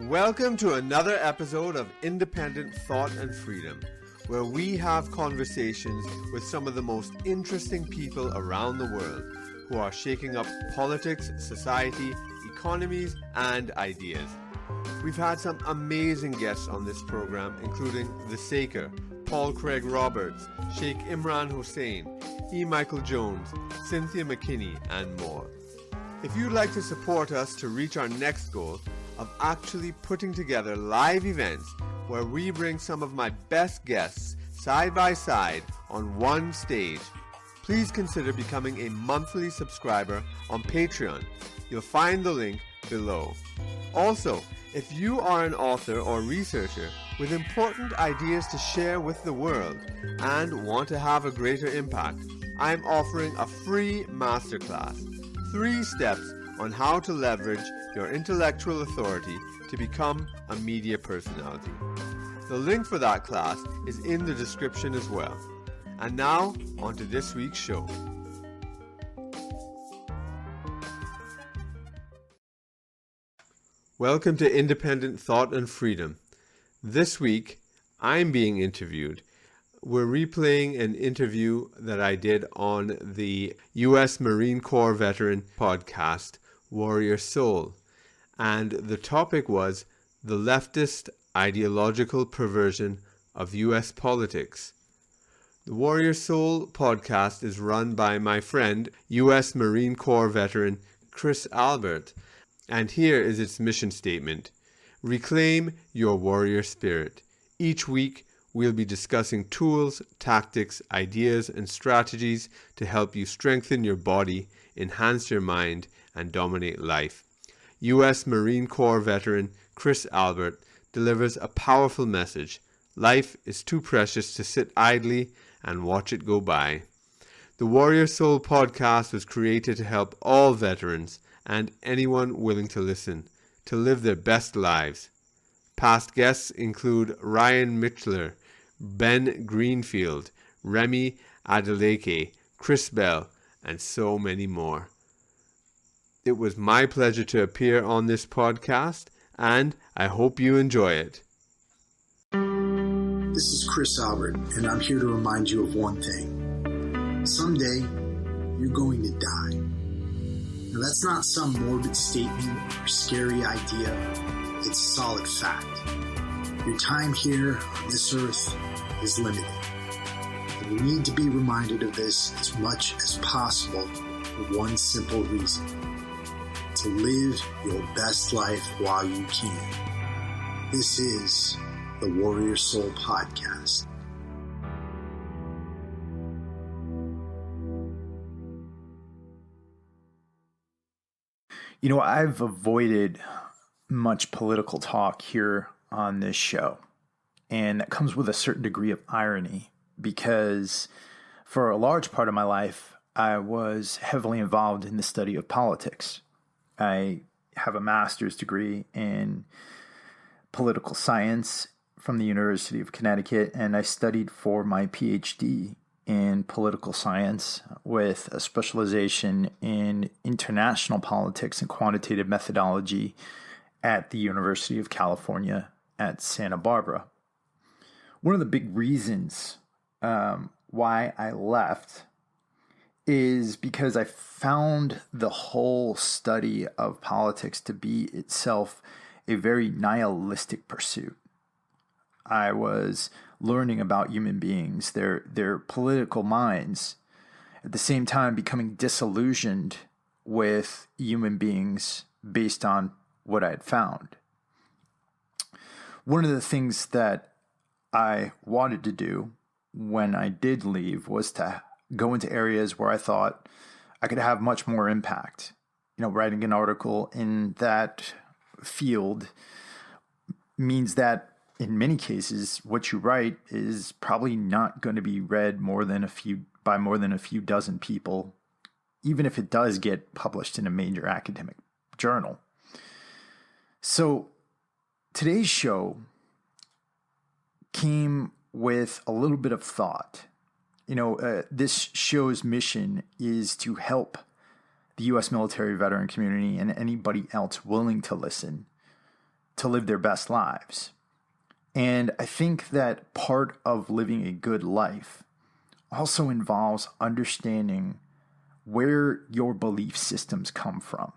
Welcome to another episode of Independent Thought and Freedom, where we have conversations with some of the most interesting people around the world who are shaking up politics, society, economies, and ideas. We've had some amazing guests on this program, including The Saker, Paul Craig Roberts, Sheikh Imran Hussein, E. Michael Jones, Cynthia McKinney, and more. If you'd like to support us to reach our next goal of actually putting together live events where we bring some of my best guests side by side on one stage, please consider becoming a monthly subscriber on Patreon. You'll find the link below. Also, if you are an author or researcher with important ideas to share with the world and want to have a greater impact, I'm offering a free masterclass, 3 steps on how to leverage your intellectual authority to become a media personality. The link for that class is in the description as well. And now, on to this week's show. Welcome to Independent Thought and Freedom. This week, I'm being interviewed. We're replaying an interview that I did on the U.S. Marine Corps veteran podcast, Warrior Soul, and the topic was the leftist ideological perversion of U.S. politics. The Warrior Soul podcast is run by my friend, U.S. Marine Corps veteran Chris Albert, and here is its mission statement: reclaim your warrior spirit. Each week, we'll be discussing tools, tactics, ideas, and strategies to help you strengthen your body, enhance your mind, and dominate life. U.S. Marine Corps veteran Chris Albert delivers a powerful message. Life is too precious to sit idly and watch it go by. The Warrior Soul podcast was created to help all veterans and anyone willing to listen to live their best lives. Past guests include Ryan Michler, Ben Greenfield, Remi Adeleke, Chris Bell, and so many more. It was my pleasure to appear on this podcast, and I hope you enjoy it. This is Chris Albert, and I'm here to remind you of one thing. Someday, you're going to die. Now, that's not some morbid statement or scary idea. It's a solid fact. Your time here on this earth is limited. And you need to be reminded of this as much as possible for one simple reason: to live your best life while you can. This is the Warrior Soul Podcast. You know, I've avoided much political talk here on this show, and that comes with a certain degree of irony because for a large part of my life, I was heavily involved in the study of politics. I have a master's degree in political science from the University of Connecticut, and I studied for my PhD in political science with a specialization in international politics and quantitative methodology at the University of California at Santa Barbara. One of the big reasons why I left is because I found the whole study of politics to be itself a very nihilistic pursuit. I was learning about human beings, their political minds, at the same time becoming disillusioned with human beings based on what I had found. One of the things that I wanted to do when I did leave was to go into areas where I thought I could have much more impact. You know, writing an article in that field means that in many cases, what you write is probably not going to be read by more than a few dozen people, even if it does get published in a major academic journal. So today's show came with a little bit of thought. You know, this show's mission is to help the U.S. military veteran community and anybody else willing to listen to live their best lives. And I think that part of living a good life also involves understanding where your belief systems come from.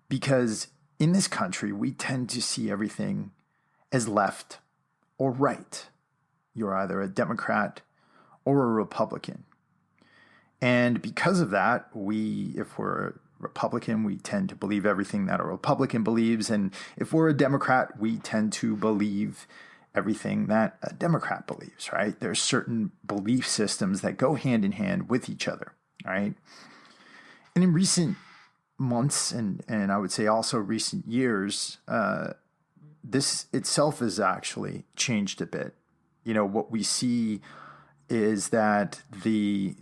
Because in this country, we tend to see everything as left or right. You're either a Democrat or a Republican. And because of that, if we're a Republican, we tend to believe everything that a Republican believes. And if we're a Democrat, we tend to believe everything that a Democrat believes, right? There's certain belief systems that go hand in hand with each other, right? And in recent months, and I would say also recent years, this itself has actually changed a bit. What we see is that the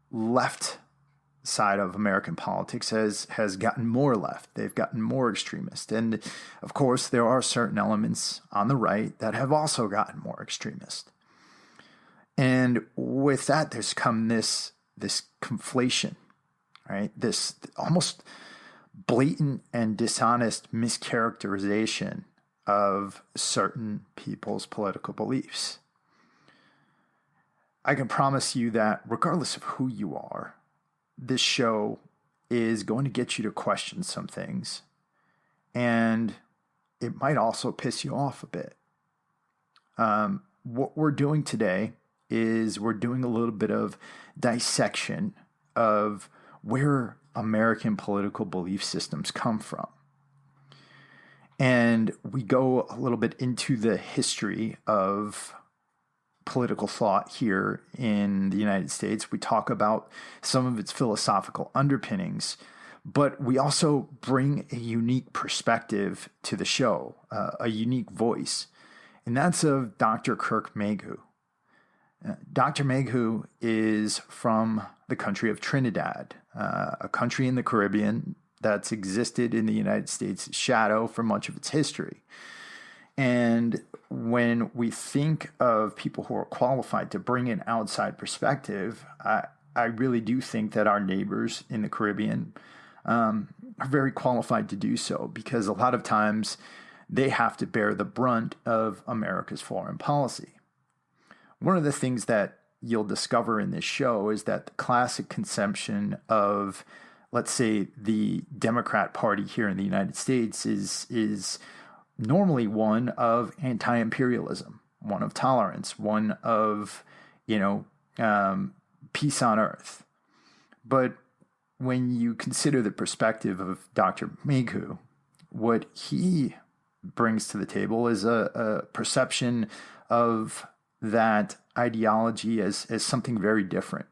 left side of American politics has gotten more left. They've gotten more extremist. And of course, there are certain elements on the right that have also gotten more extremist. And with that, there's come this conflation, right? This almost blatant and dishonest mischaracterization of certain people's political beliefs. I can promise you that regardless of who you are, this show is going to get you to question some things, and it might also piss you off a bit. What we're doing today is we're doing a little bit of dissection of where American political belief systems come from. And we go a little bit into the history of political thought here in the United States. We talk about some of its philosophical underpinnings, but we also bring a unique perspective to the show, a unique voice, and that's of Dr. Kirk Mayhew. Dr. Mayhew is from the country of Trinidad, a country in the Caribbean that's existed in the United States' shadow for much of its history. And when we think of people who are qualified to bring an outside perspective, I really do think that our neighbors in the Caribbean are very qualified to do so, because a lot of times they have to bear the brunt of America's foreign policy. One of the things that you'll discover in this show is that the classic conception of, let's say, the Democrat Party here in the United States is normally one of anti-imperialism, one of tolerance, one of, peace on earth. But when you consider the perspective of Dr. Mayhew, what he brings to the table is a perception of that ideology as something very different,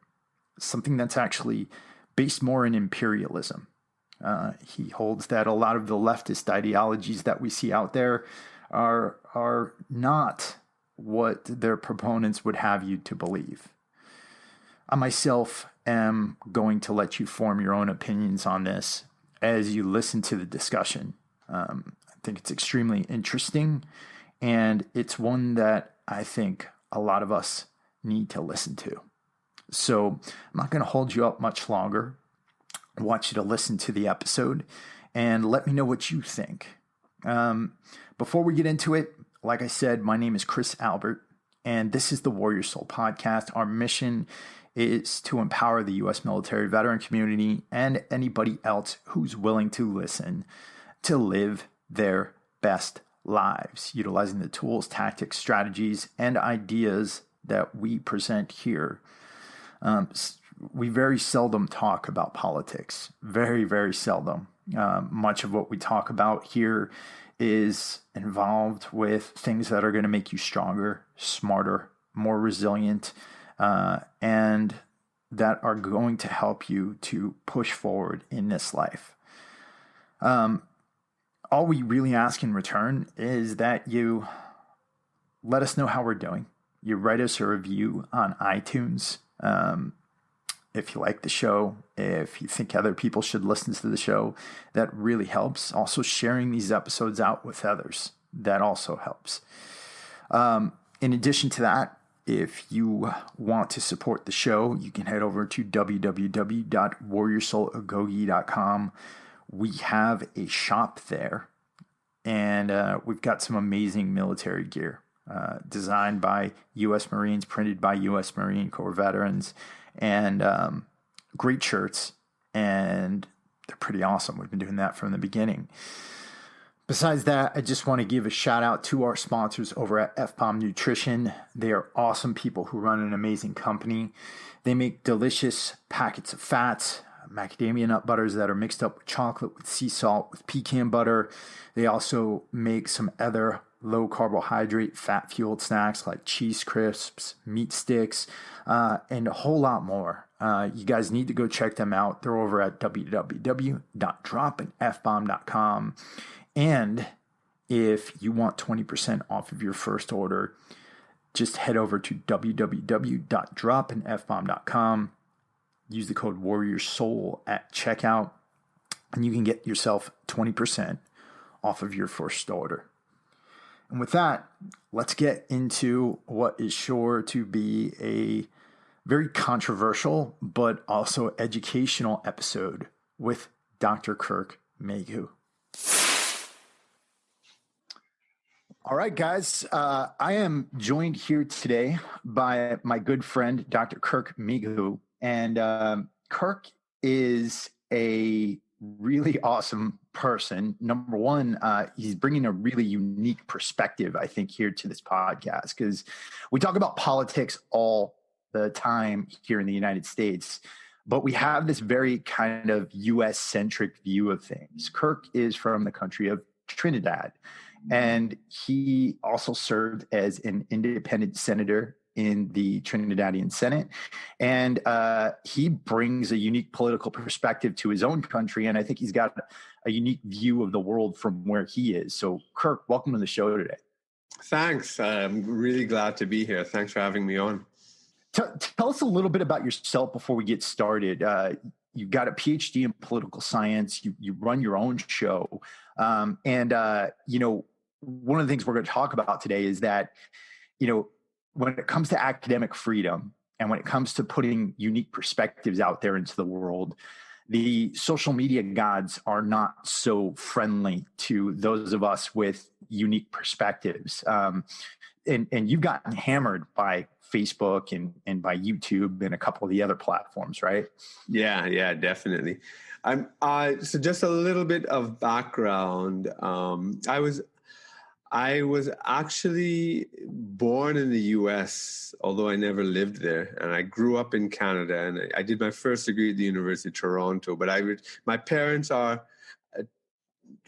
something that's actually based more in imperialism. He holds that a lot of the leftist ideologies that we see out there are not what their proponents would have you to believe. I myself am going to let you form your own opinions on this as you listen to the discussion. I think it's extremely interesting, and it's one that I think a lot of us need to listen to. So I'm not going to hold you up much longer. I want you to listen to the episode and let me know what you think. Before we get into it, like I said, my name is Chris Albert, and this is the Warrior Soul Podcast. Our mission is to empower the U.S. military veteran community and anybody else who's willing to listen to live their best lives, utilizing the tools, tactics, strategies, and ideas that we present here. We very seldom talk about politics. Very, very seldom. Much of what we talk about here is involved with things that are going to make you stronger, smarter, more resilient, and that are going to help you to push forward in this life. All we really ask in return is that you let us know how we're doing. You write us a review on iTunes. If you like the show, if you think other people should listen to the show, that really helps. Also, sharing these episodes out with others, that also helps. In addition to that, if you want to support the show, you can head over to www.warriorsoulagogi.com. We have a shop there. and we've got some amazing military gear designed by U.S. Marines, printed by U.S. Marine Corps veterans, and great shirts, and they're pretty awesome. We've been doing that from the beginning. Besides that, I just want to give a shout out to our sponsors over at F-Bomb Nutrition. They are awesome people who run an amazing company. They make delicious packets of fats, macadamia nut butters that are mixed up with chocolate, with sea salt, with pecan butter. They also make some other low carbohydrate, fat fueled snacks like cheese crisps, meat sticks, and a whole lot more. You guys need to go check them out. They're over at www.dropinfbomb.com. And if you want 20% off of your first order, just head over to www.dropinfbomb.com. Use the code WarriorSoul at checkout, and you can get yourself 20% off of your first order. And with that, let's get into what is sure to be a very controversial but also educational episode with Dr. Kirk Mayhew. All right, guys. I am joined here today by my good friend, Dr. Kirk Mayhew. And Kirk is a really awesome person. Number one, he's bringing a really unique perspective, I think, here to this podcast, because we talk about politics all the time here in the United States, but we have this very kind of U.S.-centric view of things. Kirk is from the country of Trinidad, and he also served as an independent senator in the Trinidadian Senate. And he brings a unique political perspective to his own country. And I think he's got a unique view of the world from where he is. So, Kirk, welcome to the show today. Thanks. I'm really glad to be here. Thanks for having me on. Tell us a little bit about yourself before we get started. You've got a PhD in political science. You run your own show. One of the things we're going to talk about today is that, when it comes to academic freedom and when it comes to putting unique perspectives out there into the world, the social media gods are not so friendly to those of us with unique perspectives. And you've gotten hammered by Facebook and by YouTube and a couple of the other platforms, right? Yeah, definitely. So just a little bit of background. I was actually born in the U.S., although I never lived there, and I grew up in Canada, and I did my first degree at the University of Toronto. But my parents are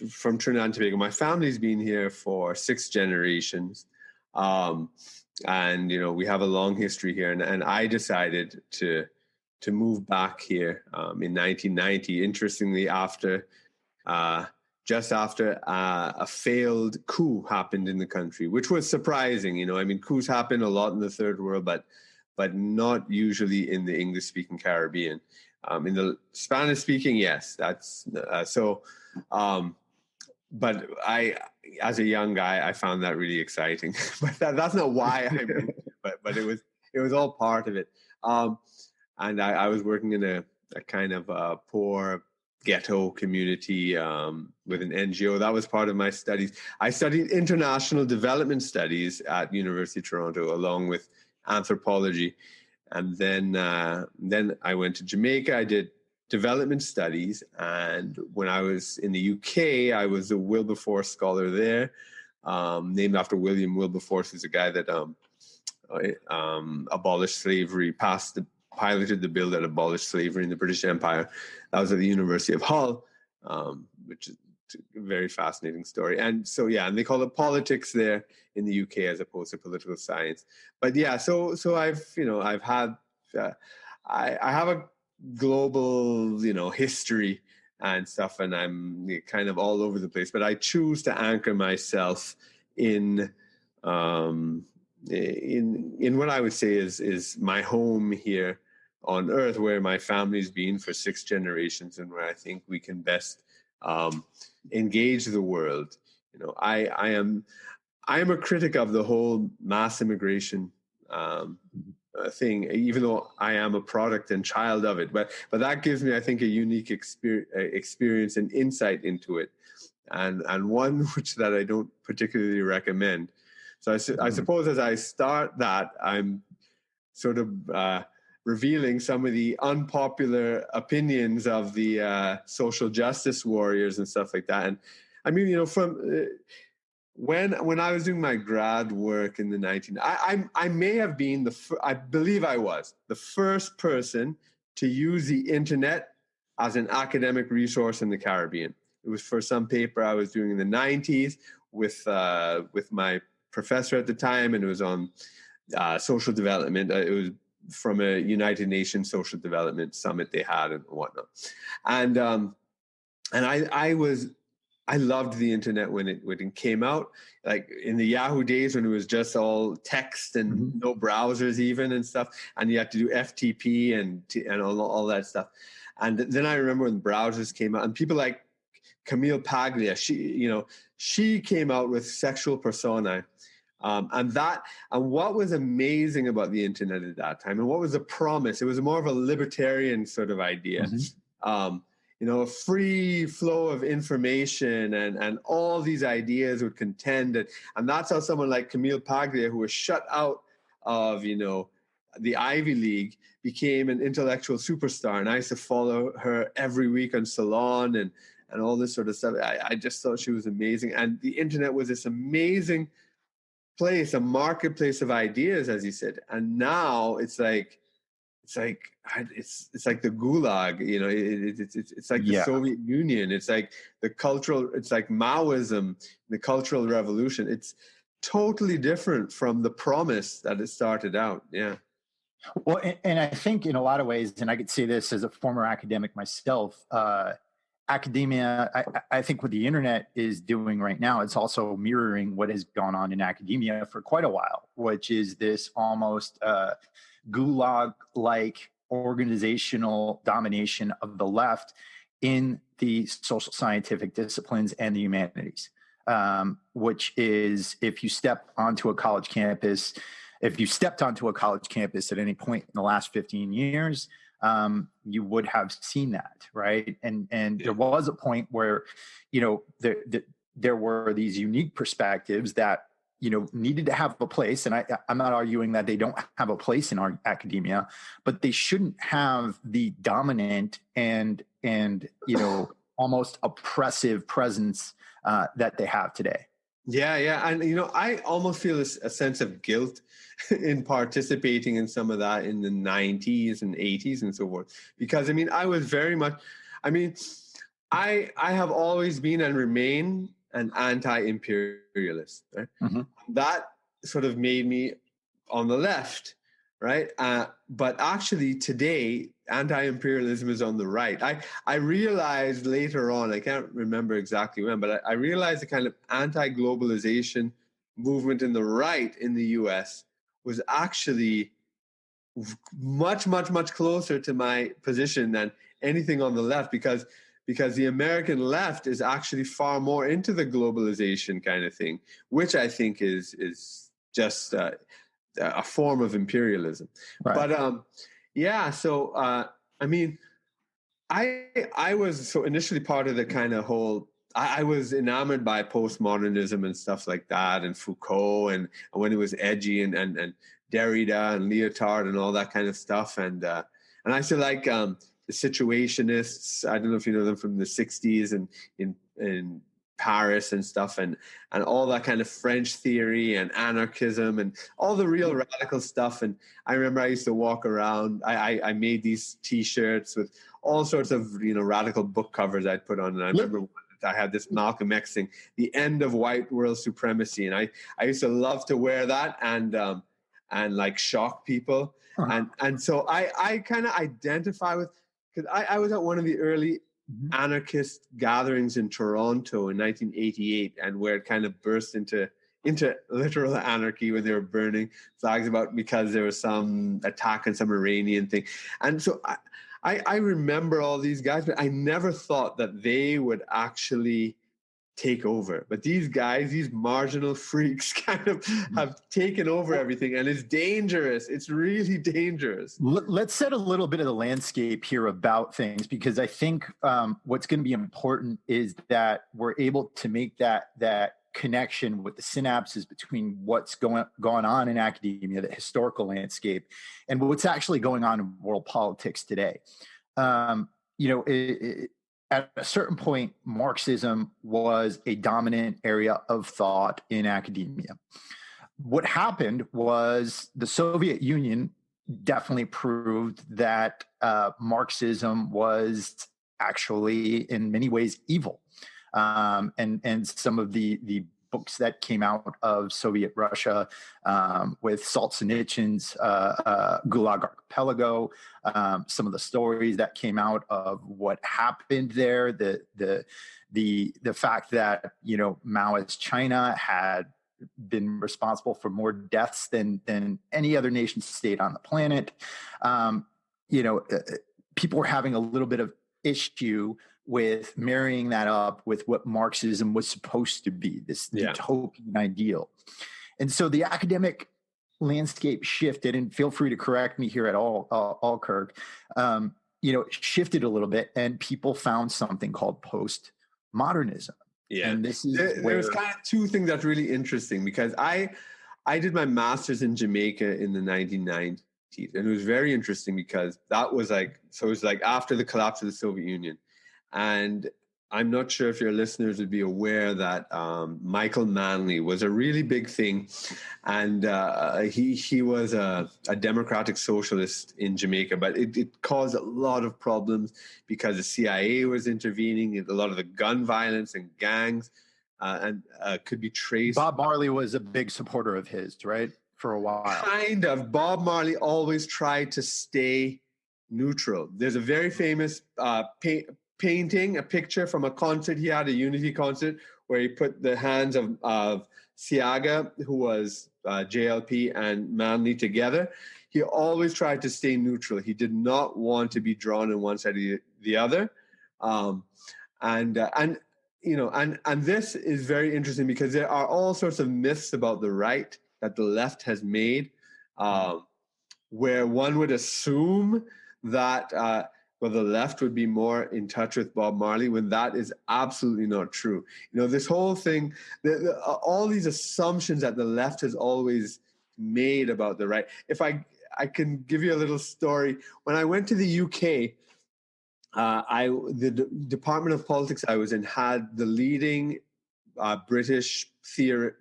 from Trinidad and Tobago. My family's been here for 6 generations, and we have a long history here. And I decided to move back here in 1990. Interestingly, just after a failed coup happened in the country, which was surprising. Coups happen a lot in the third world, but not usually in the English-speaking Caribbean. In the Spanish-speaking, yes, that's so. But as a young guy, I found that really exciting. But that's not why I moved. But it was all part of it. And I was working in a kind of poor ghetto community with an NGO. That was part of my studies. I studied international development studies at University of Toronto along with anthropology. And then I went to Jamaica. I did development studies. And when I was in the UK, I was a Wilberforce scholar there, named after William Wilberforce, who's a guy that abolished slavery, piloted the bill that abolished slavery in the British Empire. That was at the University of Hull, which is a very fascinating story. And so, and they call it politics there in the UK as opposed to political science. But so I've had, I have a global, history and stuff, and I'm kind of all over the place. But I choose to anchor myself in what I would say is my home here on Earth, where my family's been for 6 generations, and where I think we can best engage the world. I am a critic of the whole mass immigration thing, even though I am a product and child of it. But that gives me, I think, a unique experience and insight into it. and one which that I don't particularly recommend. So I suppose as I start that, I'm sort of revealing some of the unpopular opinions of the social justice warriors and stuff like that. And I mean, you know, from when I was doing my grad work in the I may have been I believe I was the first person to use the internet as an academic resource in the Caribbean. It was for some paper I was doing in the 90s with my professor at the time, and it was on social development. It was from a United Nations social development summit they had and whatnot. And I loved the internet when it came out, like in the Yahoo days when it was just all text and no browsers even and stuff, and you had to do FTP and all that stuff. And then I remember when browsers came out, and people like Camille Paglia, she came out with Sexual Personae. And what was amazing about the internet at that time, and what was the promise? It was more of a libertarian sort of idea. A free flow of information and all these ideas would contend. And that's how someone like Camille Paglia, who was shut out of, the Ivy League, became an intellectual superstar. And I used to follow her every week on Salon and all this sort of stuff. I just thought she was amazing. And the internet was this amazing place, a marketplace of ideas, as you said. And now it's like the Gulag, it's like the Soviet Union. It's like it's like Maoism, the Cultural Revolution. It's totally different from the promise that it started out. Yeah. Well, and I think in a lot of ways, and I could say this as a former academic myself, academia, I think what the internet is doing right now, it's also mirroring what has gone on in academia for quite a while, which is this almost gulag-like organizational domination of the left in the social scientific disciplines and the humanities, which is if you stepped onto a college campus at any point in the last 15 years, you would have seen that, right? And there was a point where, there were these unique perspectives that, needed to have a place. And I'm not arguing that they don't have a place in our academia, but they shouldn't have the dominant and almost oppressive presence that they have today. Yeah. And, I almost feel a sense of guilt in participating in some of that in the 90s and 80s and so forth. Because, I was very much, I have always been and remain an anti-imperialist. Right? That sort of made me on the left, right? But actually today, anti-imperialism is on the right. I realized later on, I can't remember exactly when, but I realized the kind of anti-globalization movement in the right in the US was actually much, much, much closer to my position than anything on the left, because the American left is actually far more into the globalization kind of thing, which I think is just a form of imperialism. Right. But I was so initially part of the kind of whole. I was enamored by postmodernism and stuff like that, and Foucault, and when it was edgy, and Derrida and Lyotard and all that kind of stuff, and I still like the Situationists. I don't know if you know them from the 60s and in Paris and stuff, and all that kind of French theory and anarchism and all the real radical stuff. And I remember I used to walk around. I made these T-shirts with all sorts of radical book covers I'd put on, and I remember I had this Malcolm X thing, the end of white world supremacy, and I used to love to wear that and like shock people, and so I kind of identify with, because I was at one of the early anarchist gatherings in Toronto in 1988, and where it kind of burst into literal anarchy when they were burning flags because there was some attack on some Iranian thing. And so I remember all these guys, but I never thought that they would actually take over. But these guys, these marginal freaks, kind of have taken over everything, and it's dangerous. It's really dangerous. Let's set a little bit of the landscape here about things, because I think what's going to be important is that we're able to make that connection with the synapses between what's going on in academia, the historical landscape, and what's actually going on in world politics today. At a certain point, Marxism was a dominant area of thought in academia. What happened was the Soviet Union definitely proved that Marxism was actually in many ways evil. And some of the books that came out of Soviet Russia with Solzhenitsyn's Gulag Archipelago, some of the stories that came out of what happened there, the fact that Maoist China had been responsible for more deaths than any other nation state on the planet. People were having a little bit of issue with marrying that up with what Marxism was supposed to be, this utopian ideal. And so the academic landscape shifted, and feel free to correct me here at all, Kirk, shifted a little bit, and people found something called postmodernism. Yeah. And this is there's kind of two things that's really interesting, because I did my master's in Jamaica in the 1990s, and it was very interesting because it was like after the collapse of the Soviet Union. And I'm not sure if your listeners would be aware that Michael Manley was a really big thing, and he was a democratic socialist in Jamaica, but it caused a lot of problems because the CIA was intervening, a lot of the gun violence and gangs, and could be traced. Bob Marley was a big supporter of his, right, for a while. Kind of. Bob Marley always tried to stay neutral. There's a very famous painting, a picture from a concert he had, a unity concert, where he put the hands of Seaga, who was JLP, and Manley together. He always tried to stay neutral. He did not want to be drawn in one side or the other. And this is very interesting because there are all sorts of myths about the right that the left has made, where one would assume that the left would be more in touch with Bob Marley, when that is absolutely not true. This whole thing, all these assumptions that the left has always made about the right. If I can give you a little story. When I went to the UK, the Department of Politics I was in had the leading British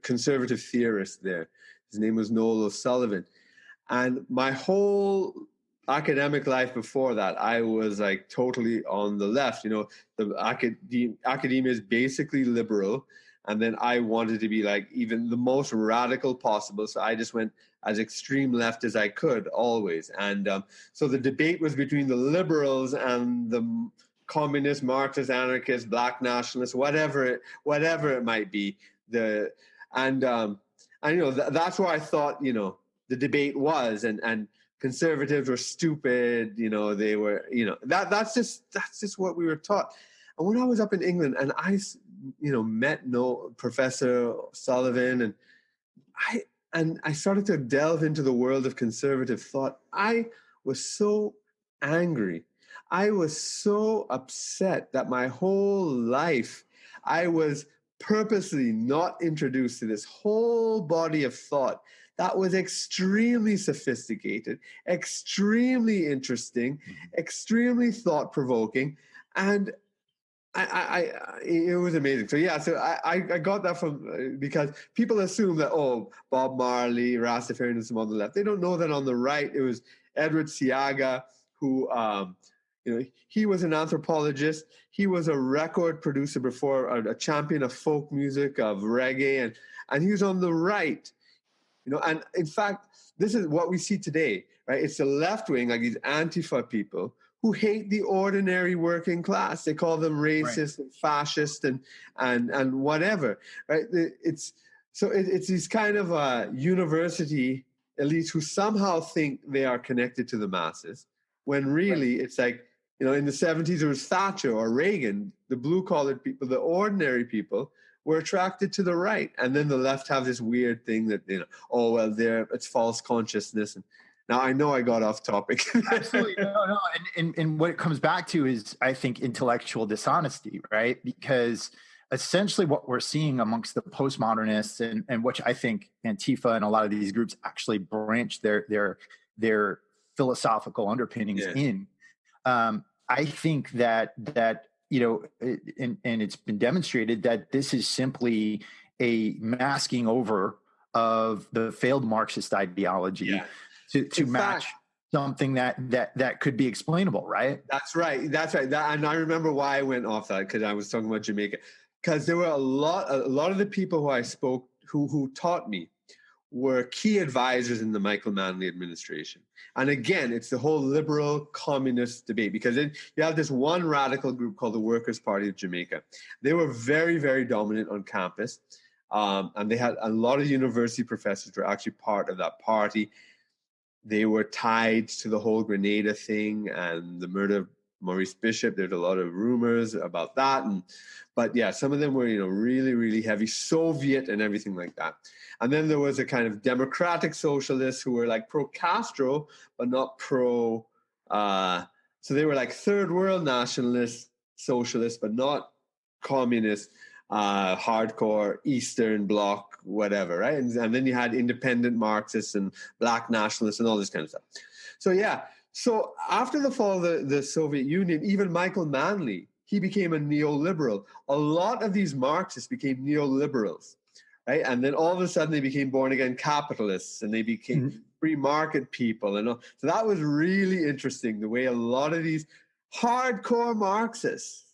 conservative theorist there. His name was Noel O'Sullivan. And my whole academic life before that, I was like totally on the left. The academia is basically liberal, and then I wanted to be like even the most radical possible. So I just went as extreme left as I could always. And so the debate was between the liberals and the communists, Marxists, anarchists, black nationalists, whatever it might be. That's where I thought the debate was, and conservatives were stupid, they were, that's just what we were taught. And when I was up in England and I, met Professor Sullivan, and I started to delve into the world of conservative thought, I was so angry. I was so upset that my whole life I was purposely not introduced to this whole body of thought that was extremely sophisticated, extremely interesting, extremely thought-provoking, and it was amazing. So I got that from, because people assume that, Bob Marley, Rastafarianism on the left. They don't know that on the right, it was Edward Seaga, who, he was an anthropologist. He was a record producer before, a champion of folk music, of reggae, and he was on the right. And in fact, this is what we see today, right? It's the left wing, like these Antifa people, who hate the ordinary working class. They call them racist, and fascist, and whatever, right? It's these kind of university elites who somehow think they are connected to the masses, when really it's like, in the 70s it was Thatcher or Reagan, the blue-collar people, the ordinary people, were attracted to the right. And then the left have this weird thing that, oh, well, it's false consciousness. And now I know I got off topic. Absolutely. No. And what it comes back to is, I think, intellectual dishonesty, right? Because essentially what we're seeing amongst the postmodernists and which I think Antifa and a lot of these groups actually branch their philosophical underpinnings in. I think that and it's been demonstrated that this is simply a masking over of the failed Marxist ideology to match something that could be explainable, right? That's right. And I remember why I went off that, because I was talking about Jamaica. Because there were a lot of the people who I spoke, who taught me, were key advisors in the Michael Manley administration. And again, it's the whole liberal communist debate, because then you have this one radical group called the Workers' Party of Jamaica. They were very, very dominant on campus. And they had a lot of university professors were actually part of that party. They were tied to the whole Grenada thing and the murder of Maurice Bishop. There's a lot of rumors about that. But yeah, some of them were, really, really heavy Soviet and everything like that. And then there was a kind of democratic socialists who were like pro-Castro, but not pro. So they were like third world nationalist socialists, but not communist, hardcore Eastern Bloc, whatever, right? And then you had independent Marxists and black nationalists and all this kind of stuff. So yeah. So after the fall of the Soviet Union, even Michael Manley, he became a neoliberal. A lot of these Marxists became neoliberals, right? And then all of a sudden they became born-again capitalists and they became free market people. And all. So that was really interesting, the way a lot of these hardcore Marxists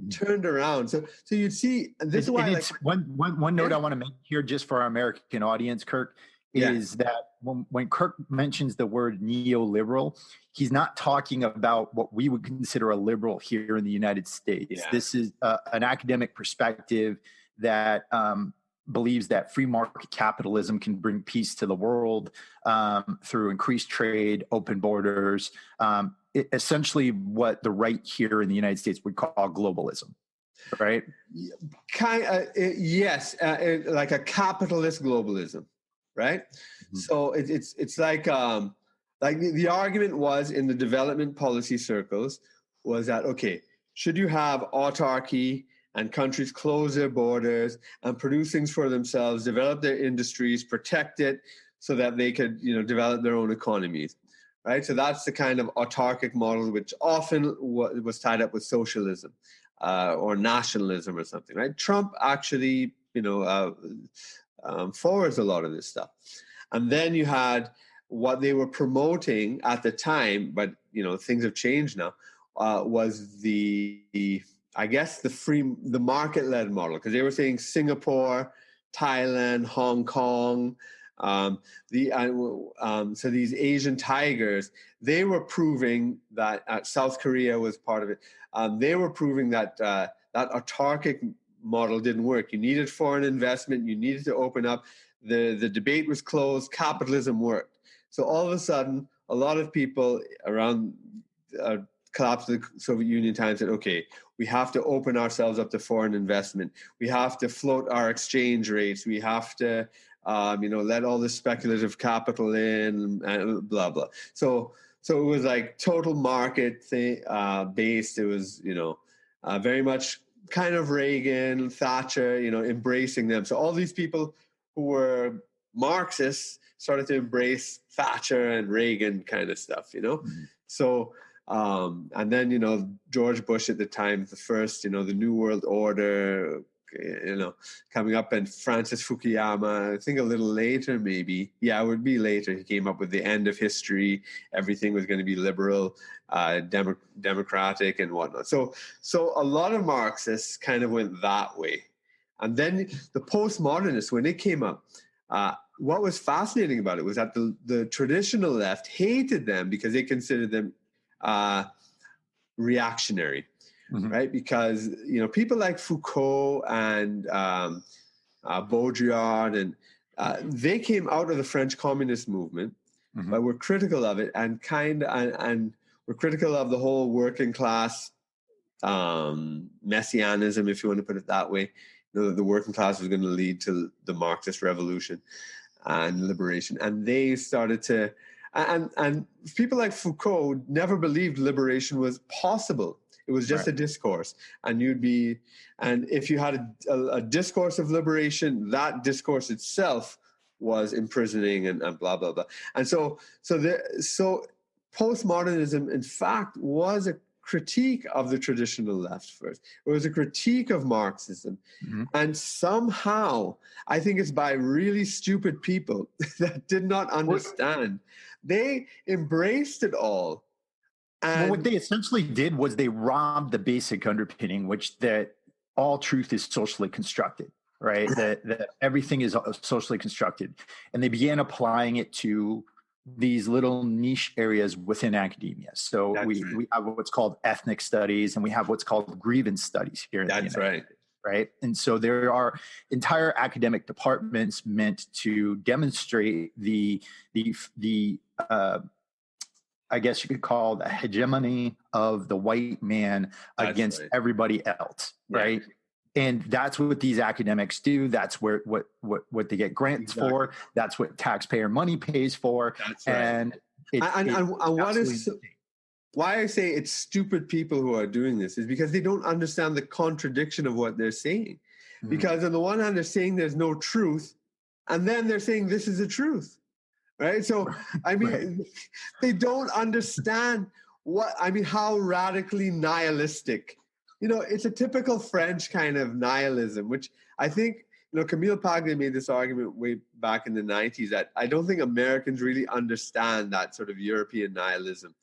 turned around. So you'd see, and this is why... One note I want to make here just for our American audience, Kirk, is that when Kirk mentions the word neoliberal, he's not talking about what we would consider a liberal here in the United States. Yeah. This is an academic perspective that believes that free market capitalism can bring peace to the world through increased trade, open borders, essentially what the right here in the United States would call globalism. Right? Yes, like a capitalist globalism. Right. Mm-hmm. So it's like the argument was in the development policy circles was that, okay, should you have autarky and countries close their borders and produce things for themselves, develop their industries, protect it so that they could, develop their own economies. Right. So that's the kind of autarkic model, which often was tied up with socialism or nationalism or something. Right. Trump actually, forwards a lot of this stuff. And then you had what they were promoting at the time, but things have changed now, was the market-led model, because they were saying Singapore, Thailand, Hong Kong, so these Asian tigers, they were proving that South Korea was part of it. They were proving that that autarkic model didn't work. You needed foreign investment. You needed to open up. The debate was closed. Capitalism worked. So all of a sudden, a lot of people around collapse of the Soviet Union time said, okay, we have to open ourselves up to foreign investment. We have to float our exchange rates. We have to, let all this speculative capital in and blah, blah. So it was like total market based. It was, very much kind of Reagan, Thatcher, embracing them. So all these people who were Marxists started to embrace Thatcher and Reagan kind of stuff, Mm-hmm. So, and then, George Bush at the time, the first, the New World Order, coming up, and Francis Fukuyama, I think a little later maybe. Yeah, it would be later. He came up with the end of history. Everything was going to be liberal, democratic and whatnot. So a lot of Marxists kind of went that way. And then the postmodernists, when they came up, what was fascinating about it was that the traditional left hated them because they considered them reactionary. Mm-hmm. Right, because people like Foucault and Baudrillard and they came out of the French communist movement, mm-hmm. but were critical of it and were critical of the whole working class messianism, if you want to put it that way, that the working class was going to lead to the Marxist revolution and liberation. And they started to, and people like Foucault never believed liberation was possible. It was just a discourse. And if you had a discourse of liberation, that discourse itself was imprisoning and blah, blah, blah. And so postmodernism, in fact, was a critique of the traditional left first. It was a critique of Marxism. Mm-hmm. And somehow, I think it's by really stupid people that did not understand. They embraced it all. And what they essentially did was they robbed the basic underpinning, which that all truth is socially constructed, right? that everything is socially constructed. And they began applying it to these little niche areas within academia. So we have what's called ethnic studies, and we have what's called grievance studies here in the United States, right? And so there are entire academic departments meant to demonstrate the I guess you could call the hegemony of the white man against everybody else, right? And that's what these academics do. That's what they get grants for. That's what taxpayer money pays for. That's right. Why I say it's stupid people who are doing this is because they don't understand the contradiction of what they're saying. Mm-hmm. Because on the one hand, they're saying there's no truth, and then they're saying this is the truth. Right. So, I mean, they don't understand how radically nihilistic, it's a typical French kind of nihilism, which I think, Camille Paglia made this argument way back in the 90s that I don't think Americans really understand that sort of European nihilism.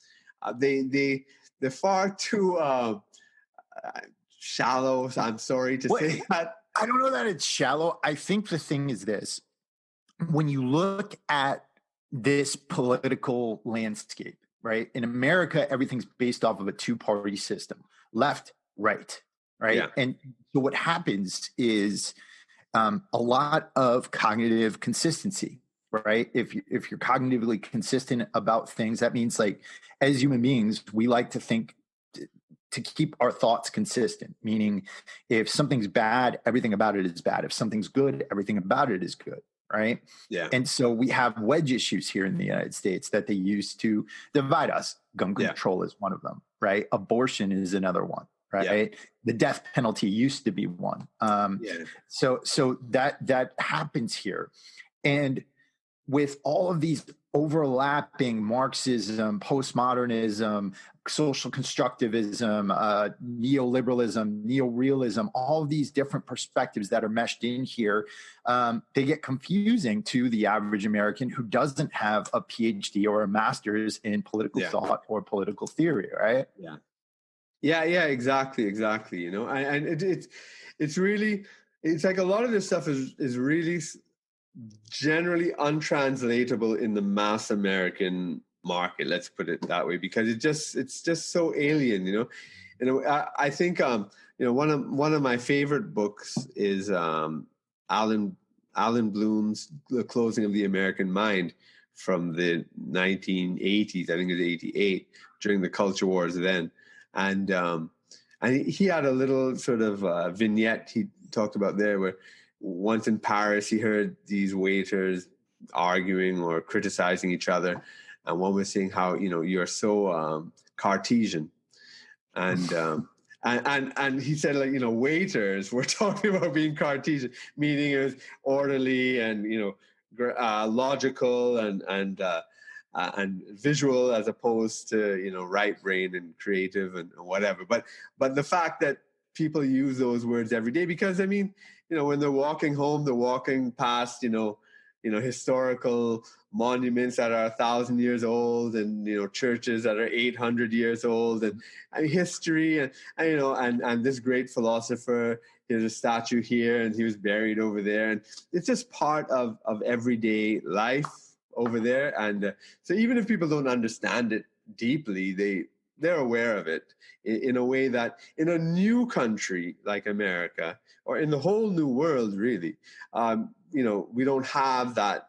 They're far too shallow. So I'm sorry to say that. I don't know that it's shallow. I think the thing is this. When you look at this political landscape, right? In America, everything's based off of a two-party system, left, right? Yeah. And so what happens is a lot of cognitive consistency, right? If you're cognitively consistent about things, that means like as human beings, we like to think to keep our thoughts consistent, meaning if something's bad, everything about it is bad. If something's good, everything about it is good. Right. Yeah. And so we have wedge issues here in the United States that they use to divide us. Gun control is one of them. Right. Abortion is another one. Right. Yeah. The death penalty used to be one. So that happens here. And with all of these overlapping Marxism, postmodernism, social constructivism, neoliberalism, neorealism, all of these different perspectives that are meshed in here, they get confusing to the average American who doesn't have a PhD or a master's in political thought or political theory, right? Yeah, exactly. And it's really, it's like a lot of this stuff is really generally untranslatable in the mass American market, let's put it that way, because it's just so alien. I think one of my favorite books is Alan Bloom's The Closing of the American Mind from the 1980s. I think it was 88, during the culture wars then, and he had a little sort of vignette he talked about there where once in Paris, he heard these waiters arguing or criticizing each other. And one was saying how, you're so Cartesian. And he said, like, waiters were talking about being Cartesian, meaning it was orderly and, logical and visual as opposed to, right brain and creative and whatever. But the fact that people use those words every day, because when they're walking home, they're walking past, historical monuments that are 1,000 years old, and churches that are 800 years old, and history, and this great philosopher. There's a statue here, and he was buried over there, and it's just part of everyday life over there. And so even if people don't understand it deeply, they're aware of it in a way that in a new country like America, or in the whole new world, really, we don't have that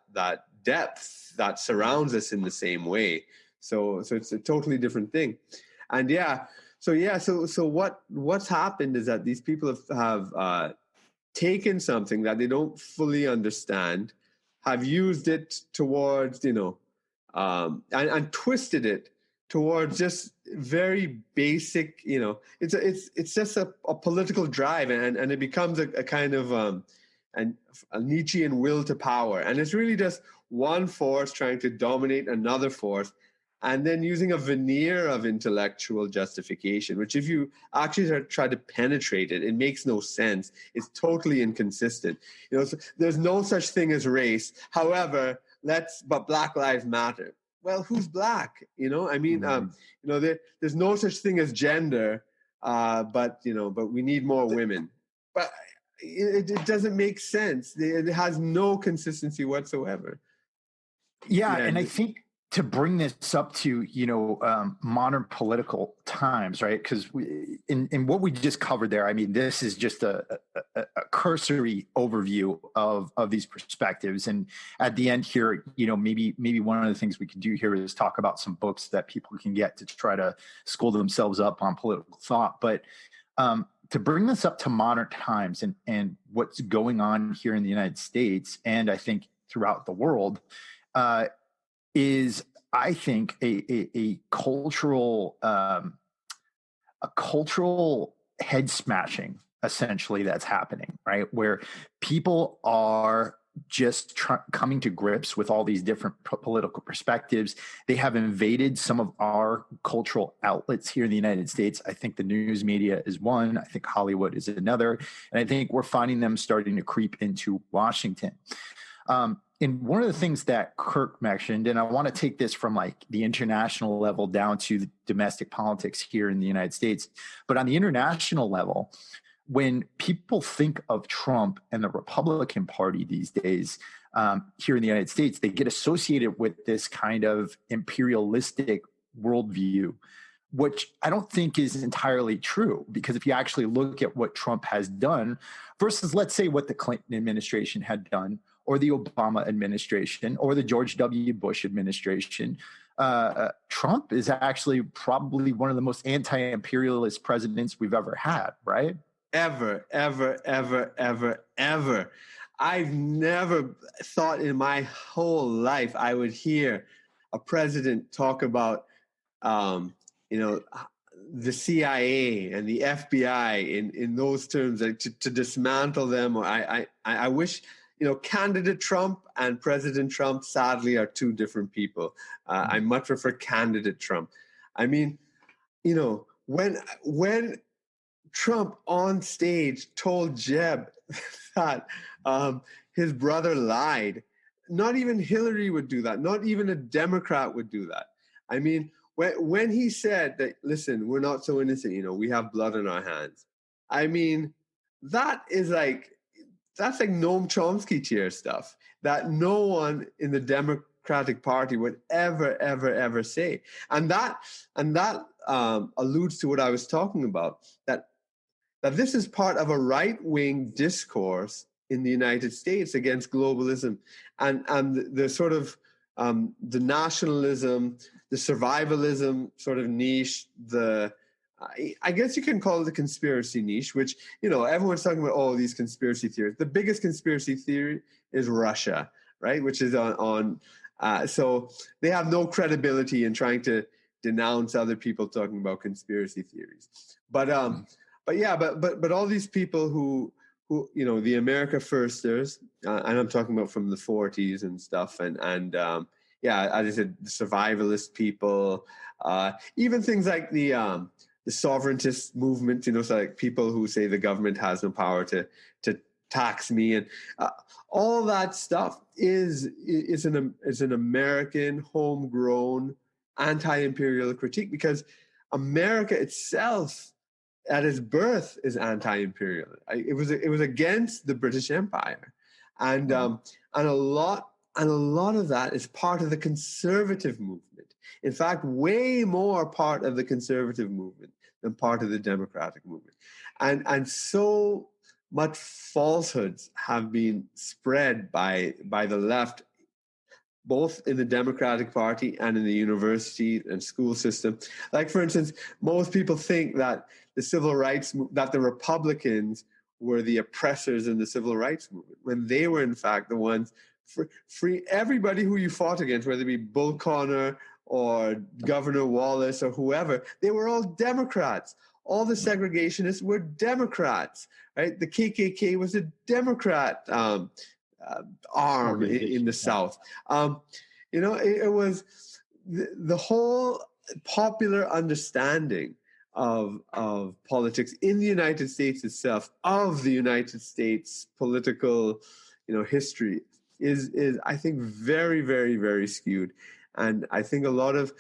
depth that surrounds us in the same way. So it's a totally different thing. And so what's happened is that these people have taken something that they don't fully understand, have used it towards, and twisted it towards just very basic, it's just a political drive, and it becomes a kind of a Nietzschean will to power. And it's really just one force trying to dominate another force, and then using a veneer of intellectual justification, which if you actually try to penetrate it, it makes no sense. It's totally inconsistent. So there's no such thing as race. However, but Black Lives Matter. Well, who's black? There's no such thing as gender, but we need more women. But it doesn't make sense. It has no consistency whatsoever. Yeah, and I think to bring this up to modern political times, right? Because in what we just covered there, I mean, this is just a cursory overview of these perspectives. And at the end here, maybe one of the things we could do here is talk about some books that people can get to try to school themselves up on political thought. But to bring this up to modern times and what's going on here in the United States, and I think throughout the world, is, I think, a cultural head smashing, essentially, that's happening, right? Where people are just coming to grips with all these different political perspectives. They have invaded some of our cultural outlets here in the United States. I think the news media is one. I think Hollywood is another. And I think we're finding them starting to creep into Washington. And one of the things that Kirk mentioned, and I want to take this from like the international level down to the domestic politics here in the United States, but on the international level, when people think of Trump and the Republican Party these days here in the United States, they get associated with this kind of imperialistic worldview, which I don't think is entirely true, because if you actually look at what Trump has done versus, let's say, what the Clinton administration had done, or the Obama administration, or the George W. Bush administration, Trump is actually probably one of the most anti-imperialist presidents we've ever had, right? Ever. I've never thought in my whole life I would hear a president talk about, the CIA and the FBI in those terms, like to dismantle them. Or I wish, candidate Trump and President Trump, sadly, are two different people. I much prefer candidate Trump. I mean, when Trump on stage told Jeb that his brother lied, not even Hillary would do that. Not even a Democrat would do that. I mean, when he said that, listen, we're not so innocent, we have blood on our hands. I mean, that's like Noam Chomsky tier stuff that no one in the Democratic Party would ever say. And that alludes to what I was talking about, that this is part of a right-wing discourse in the United States against globalism and the sort of the nationalism, the survivalism sort of niche, I guess you can call it the conspiracy niche, which, everyone's talking about all these conspiracy theories. The biggest conspiracy theory is Russia, right? Which is so they have no credibility in trying to denounce other people talking about conspiracy theories. But all these people who the America Firsters, and I'm talking about from the 40s and stuff, and as I said, the survivalist people, even things like the sovereigntist movement, so like people who say the government has no power to tax me, and all that stuff is an American homegrown anti-imperial critique, because America itself at its birth is anti-imperial. It was against the British Empire, and a lot of that is part of the conservative movement. In fact, way more part of the conservative movement than part of the democratic movement, and so much falsehoods have been spread by the left, both in the Democratic Party and in the university and school system. Like, for instance, most people think that the civil rights, that the Republicans were the oppressors in the civil rights movement, when they were in fact the ones free everybody who you fought against, whether it be Bull Connor or Governor Wallace or whoever. They were all Democrats. All the segregationists were Democrats, right? The KKK was a Democrat arm in the South. It was the whole popular understanding of politics in the United States itself, of the United States political, history is I think very, very, very skewed. And I think a lot of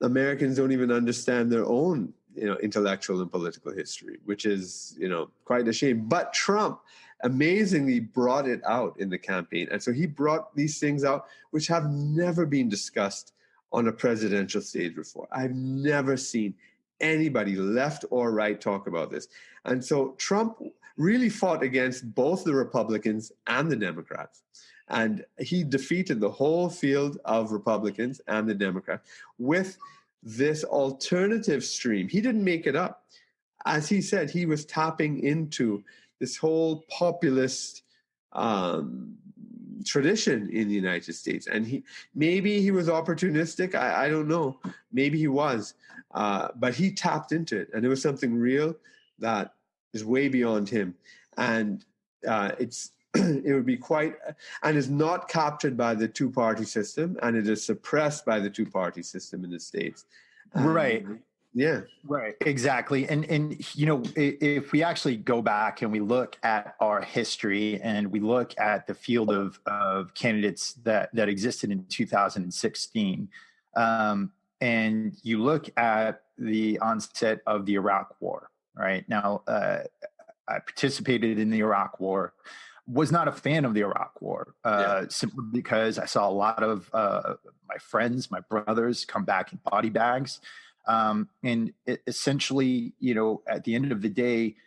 Americans don't even understand their own, intellectual and political history, which is, quite a shame. But Trump amazingly brought it out in the campaign. And so he brought these things out, which have never been discussed on a presidential stage before. I've never seen anybody, left or right, talk about this. And so Trump really fought against both the Republicans and the Democrats. And he defeated the whole field of Republicans and the Democrats with this alternative stream. He didn't make it up. As he said, he was tapping into this whole populist tradition in the United States. And maybe he was opportunistic. I don't know. Maybe he was. But he tapped into it. And it was something real that is way beyond him. And it would be quite, and is not captured by the two-party system, and it is suppressed by the two-party system in the States. Right. Yeah. Right. Exactly. And if we actually go back and we look at our history and we look at the field of candidates that existed in 2016, and you look at the onset of the Iraq War, right? Now, I participated in the Iraq War. Was not a fan of the Iraq War, simply because I saw a lot of my friends, my brothers come back in body bags. And essentially, at the end of the day,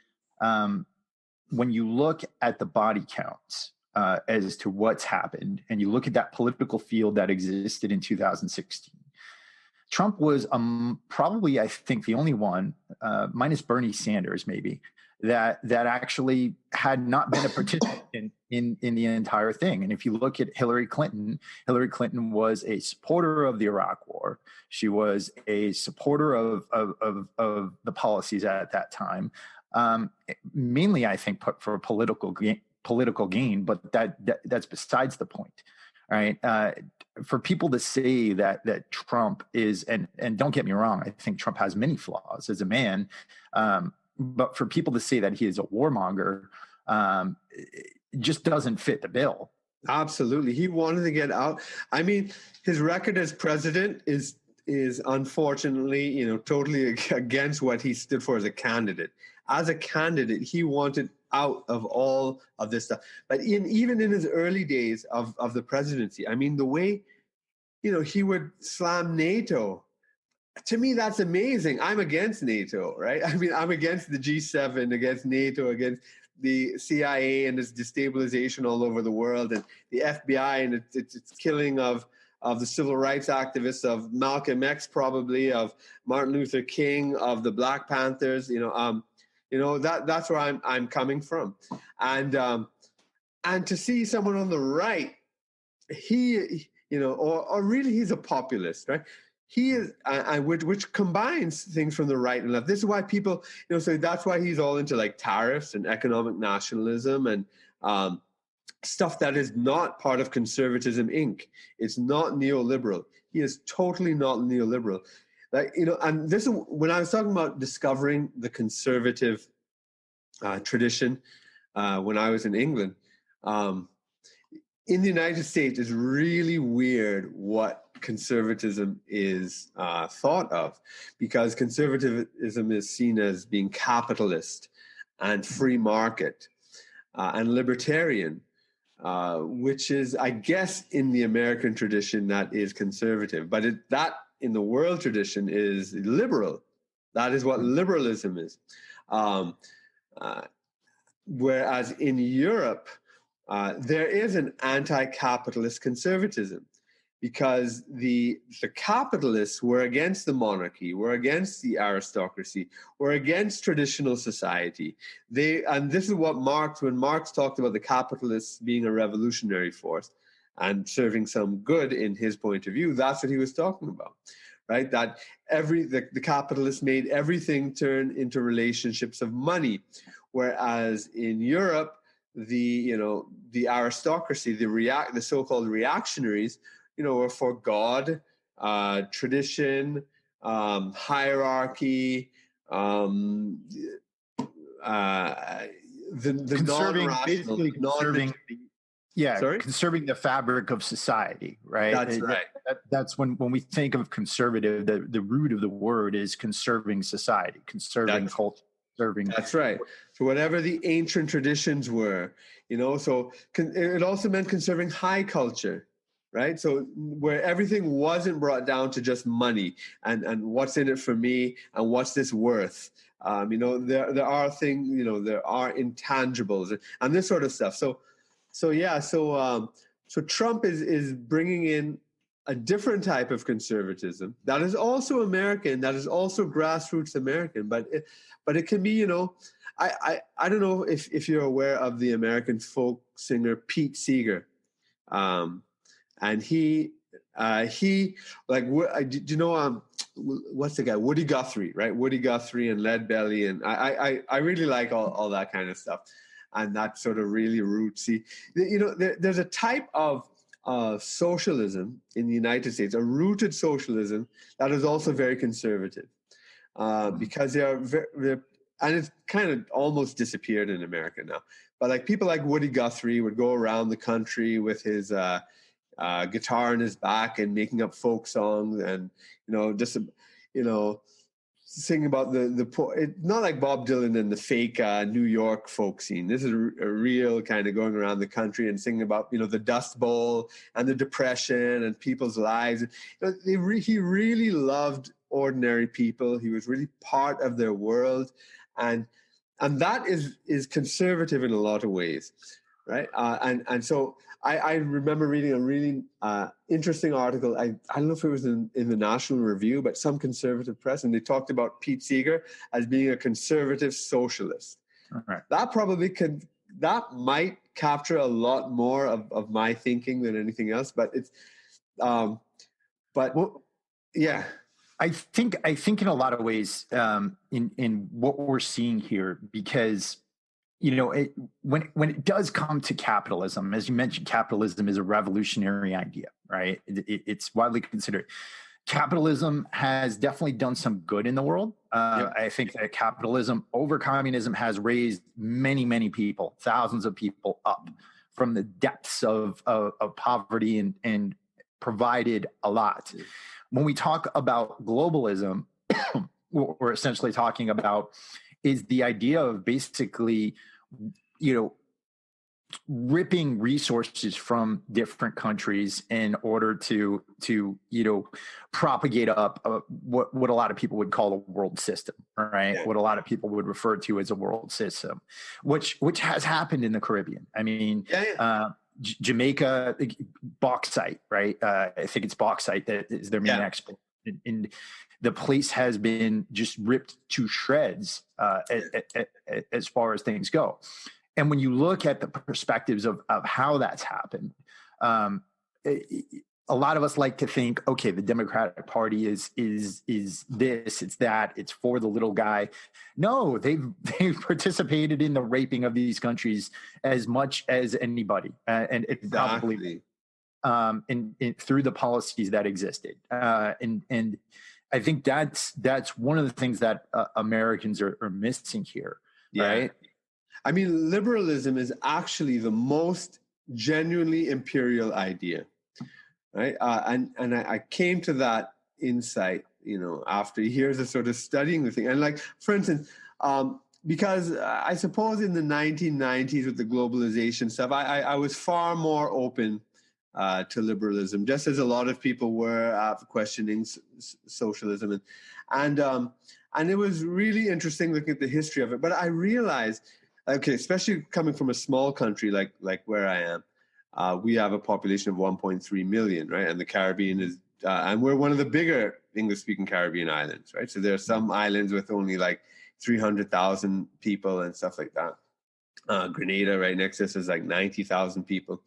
when you look at the body counts as to what's happened, and you look at that political field that existed in 2016, Trump was probably, I think, the only one, minus Bernie Sanders maybe, that actually had not been a participant in the entire thing. And if you look at Hillary Clinton was a supporter of the Iraq War. She was a supporter of the policies at that time, mainly, I think, for political gain. But that's besides the point. All right. For people to say that Trump is, and don't get me wrong, I think Trump has many flaws as a man. But for people to say that he is a warmonger, it just doesn't fit the bill. Absolutely. He wanted to get out. I mean, his record as president is unfortunately, totally against what he stood for as a candidate. As a candidate, he wanted out of all of this stuff. But even in his early days of the presidency, I mean, the way, he would slam NATO. To me, that's amazing. I'm against NATO, right? I mean, I'm against the G7, against NATO, against the CIA and its destabilization all over the world, and the FBI and its killing of the civil rights activists, of Malcolm X, probably, of Martin Luther King, of the Black Panthers. That's where I'm coming from, and to see someone on the right, or really he's a populist, right? He is, which combines things from the right and left. This is why people, so that's why he's all into like tariffs and economic nationalism and stuff that is not part of conservatism, Inc. It's not neoliberal. He is totally not neoliberal. And this is when I was talking about discovering the conservative tradition when I was in England. In the United States, it's really weird what conservatism is thought of, because conservatism is seen as being capitalist and free market and libertarian, which is, I guess, in the American tradition, that is conservative. But that in the world tradition is liberal. That is what liberalism is. Whereas in Europe, there is an anti-capitalist conservatism, because the capitalists were against the monarchy, were against the aristocracy, were against traditional society. And this is what when Marx talked about the capitalists being a revolutionary force and serving some good in his point of view, that's what he was talking about, right? That the capitalists made everything turn into relationships of money, whereas in Europe, the aristocracy, the so-called reactionaries, were for God, tradition, hierarchy, the non-rational, conserving the fabric of society, right? That's right. That's when we think of conservative, the root of the word is conserving society, conserving culture. That's right. So whatever the ancient traditions were, so it also meant conserving high culture, right? So where everything wasn't brought down to just money and what's in it for me and what's this worth. There are things, there are intangibles and this sort of stuff. So Trump is bringing in a different type of conservatism that is also American, that is also grassroots American, but it can be, I don't know if you're aware of the American folk singer Pete Seeger, and he what's the guy, Woody Guthrie, right? Woody Guthrie and Lead Belly, and I really like all that kind of stuff, and that sort of really rootsy. There's a type of socialism in the United States, a rooted socialism that is also very conservative, because they're and it's kind of almost disappeared in America now. But like people like Woody Guthrie would go around the country with his guitar in his back and making up folk songs, and singing about not like Bob Dylan and the fake New York folk scene. This is a real kind of going around the country and singing about the Dust Bowl and the Depression and people's lives. He really loved ordinary people. He was really part of their world, and that is conservative in a lot of ways, right? And so I remember reading a really interesting article. I don't know if it was in the National Review, but some conservative press, and they talked about Pete Seeger as being a conservative socialist. Right. That might capture a lot more of my thinking than anything else, but it's yeah. I think in a lot of ways, in what we're seeing here, because when it does come to capitalism, as you mentioned, capitalism is a revolutionary idea, right? It's widely considered. Capitalism has definitely done some good in the world. Yep. I think that capitalism over communism has raised many, many people, thousands of people up from the depths of poverty and provided a lot. When we talk about globalism, what we're essentially talking about is the idea of basically, ripping resources from different countries in order to propagate up what a lot of people would call a world system, right? Yeah. What a lot of people would refer to as a world system, which has happened in the Caribbean. I mean, Jamaica, bauxite, right? I think it's bauxite that is their main export. And the place has been just ripped to shreds as far as things go. And when you look at the perspectives of how that's happened, a lot of us like to think, okay, the Democratic Party is this, it's that, it's for the little guy. No, they've participated in the raping of these countries as much as anybody, and it probably through the policies that existed, and I think that's one of the things that Americans are missing here, right? I mean, liberalism is actually the most genuinely imperial idea. Right. And I came to that insight, after years of sort of studying the thing. And like, for instance, because I suppose in the 1990s with the globalization stuff, I was far more open to liberalism, just as a lot of people were questioning socialism. And it was really interesting looking at the history of it. But I realized, okay, especially coming from a small country like where I am, we have a population of 1.3 million, right? And the Caribbean is, and we're one of the bigger English-speaking Caribbean islands, right? So there are some islands with only like 300,000 people and stuff like that. Grenada right next to us is like 90,000 people.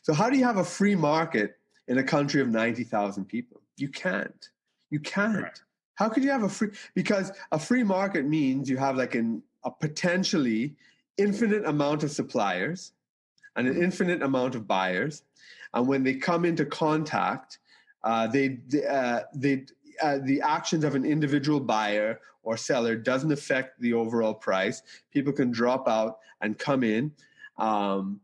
So how do you have a free market in a country of 90,000 people? You can't. Right. How could you have a free? Because a free market means you have like a potentially infinite amount of suppliers and an infinite amount of buyers, and when they come into contact, the actions of an individual buyer or seller doesn't affect the overall price. People can drop out and come in, and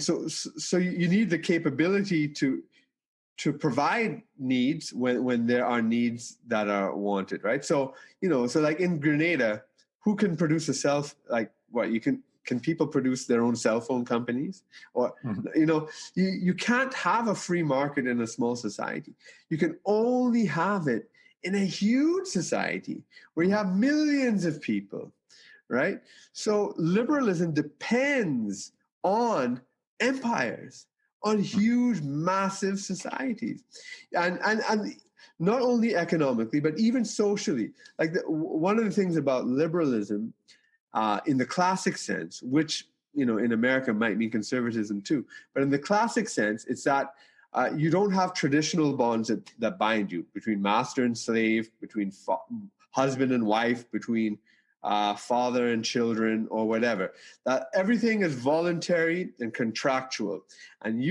so you need the capability to provide needs when there are needs that are wanted, right? So so like in Grenada, who can produce can people produce their own cell phone companies? Or, you can't have a free market in a small society. You can only have it in a huge society where you have millions of people, right? So liberalism depends on empires, on huge, massive societies. And not only economically, but even socially. Like one of the things about liberalism, in the classic sense, which in America might mean conservatism too, but in the classic sense, it's that you don't have traditional bonds that bind you between master and slave, between husband and wife, between father and children, or whatever. That everything is voluntary and contractual, and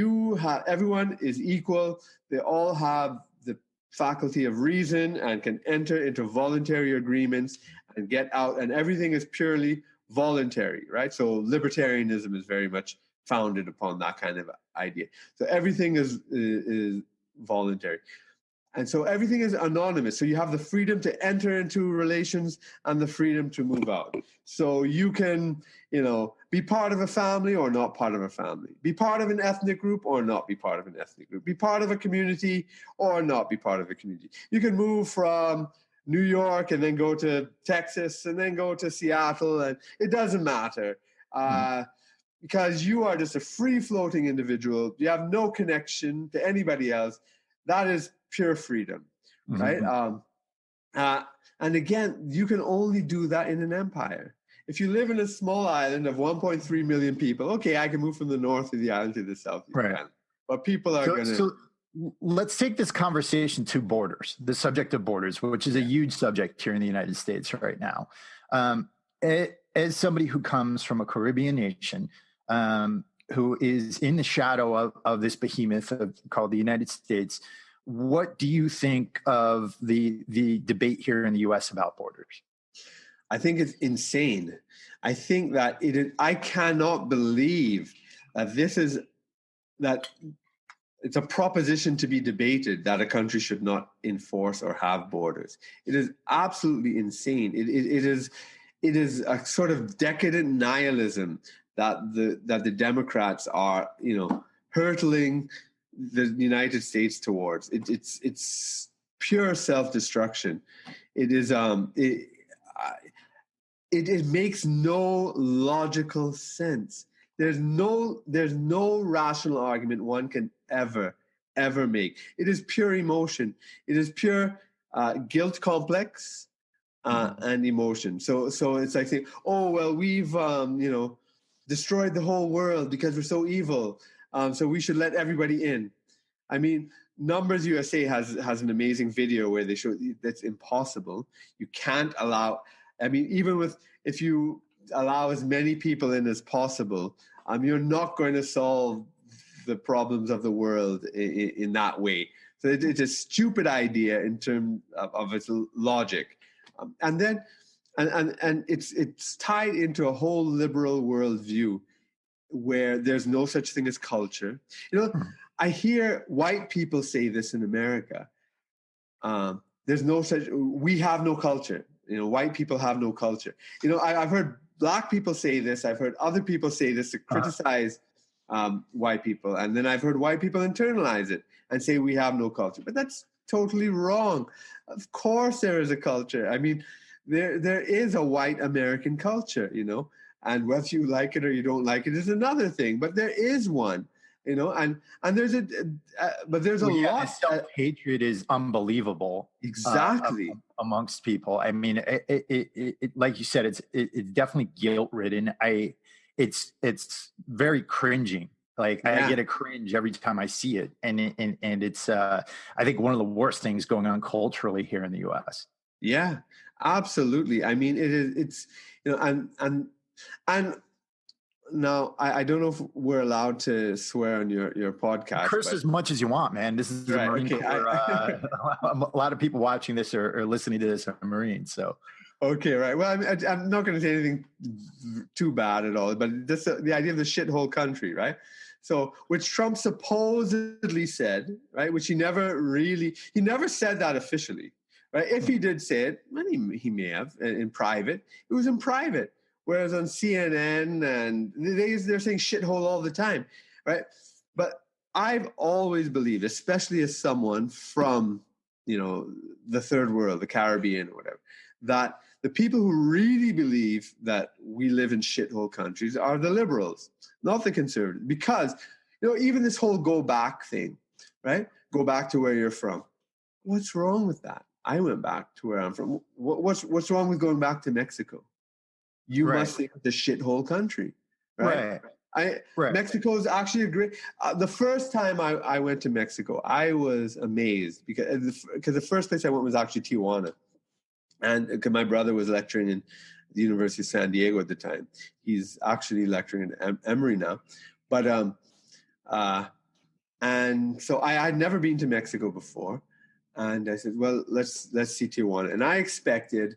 everyone is equal. They all have the faculty of reason and can enter into voluntary agreements and get out, and everything is purely voluntary, right? So libertarianism is very much founded upon that kind of idea. So everything is voluntary. And so everything is anonymous. So you have the freedom to enter into relations and the freedom to move out. So you can, be part of a family or not part of a family. Be part of an ethnic group or not be part of an ethnic group. Be part of a community or not be part of a community. You can move from New York and then go to Texas and then go to Seattle, and it doesn't matter because you are just a free-floating individual. You have no connection to anybody else. That is pure freedom, right? And again, you can only do that in an empire. If you live in a small island of 1.3 million people, okay, I can move from the north of the island to the south. Right. But people are going to... So let's take this conversation to borders, the subject of borders, which is a huge subject here in the United States right now. As somebody who comes from a Caribbean nation, who is in the shadow of this behemoth called the United States, what do you think of the debate here in the U.S. about borders? I think it's insane. I think that I cannot believe that it's a proposition to be debated that a country should not enforce or have borders. It is absolutely insane. It is a sort of decadent nihilism that the Democrats are, hurtling the United States towards. It's pure self-destruction. It is it makes no logical sense. There's no rational argument one can ever make. It is pure emotion. It is pure guilt complex and emotion. So it's like saying, oh well, we've destroyed the whole world because we're so evil. So we should let everybody in. I mean, Numbers USA has an amazing video where they show that's impossible. You can't allow. I mean, if you allow as many people in as possible, you're not going to solve the problems of the world in that way. So it's a stupid idea in terms of its logic, and then it's tied into a whole liberal worldview where there's no such thing as culture. I hear white people say this in America. There's no such. We have no culture. White people have no culture. I've heard black people say this. I've heard other people say this to criticize white people. And then I've heard white people internalize it and say we have no culture. But that's totally wrong. Of course there is a culture. I mean, there is a white American culture, And whether you like it or you don't like it is another thing. But there is one, and there's a lot. Self-hatred is unbelievable. Exactly. Amongst people. I mean, it like you said, it's definitely guilt-ridden. It's very cringing. Like I get a cringe every time I see it, and it's I think one of the worst things going on culturally here in the U.S. Yeah, absolutely. I mean, it's and now I don't know if we're allowed to swear on your podcast. Curse as much as you want, man. This is right. Marine Corps. A lot of people watching this or listening to this are Marines, so. Okay, right. Well, I'm not going to say anything too bad at all, but just the idea of the shithole country, right? So, which Trump supposedly said, right? Which he never said that officially, right? If he did say it, well, he may have in private. It was in private. Whereas on CNN and they're saying shithole all the time, right? But I've always believed, especially as someone from, the third world, the Caribbean or whatever, that the people who really believe that we live in shithole countries are the liberals, not the conservatives. Because, even this whole go back thing, right? Go back to where you're from. What's wrong with that? I went back to where I'm from. What's wrong with going back to Mexico? You must think it's a shithole country, right? Mexico is actually a great. The first time I went to Mexico, I was amazed because the first place I went was actually Tijuana, and because my brother was lecturing in the University of San Diego at the time. He's actually lecturing at Emory now, but and so I had never been to Mexico before, and I said, well, let's see Tijuana, and I expected.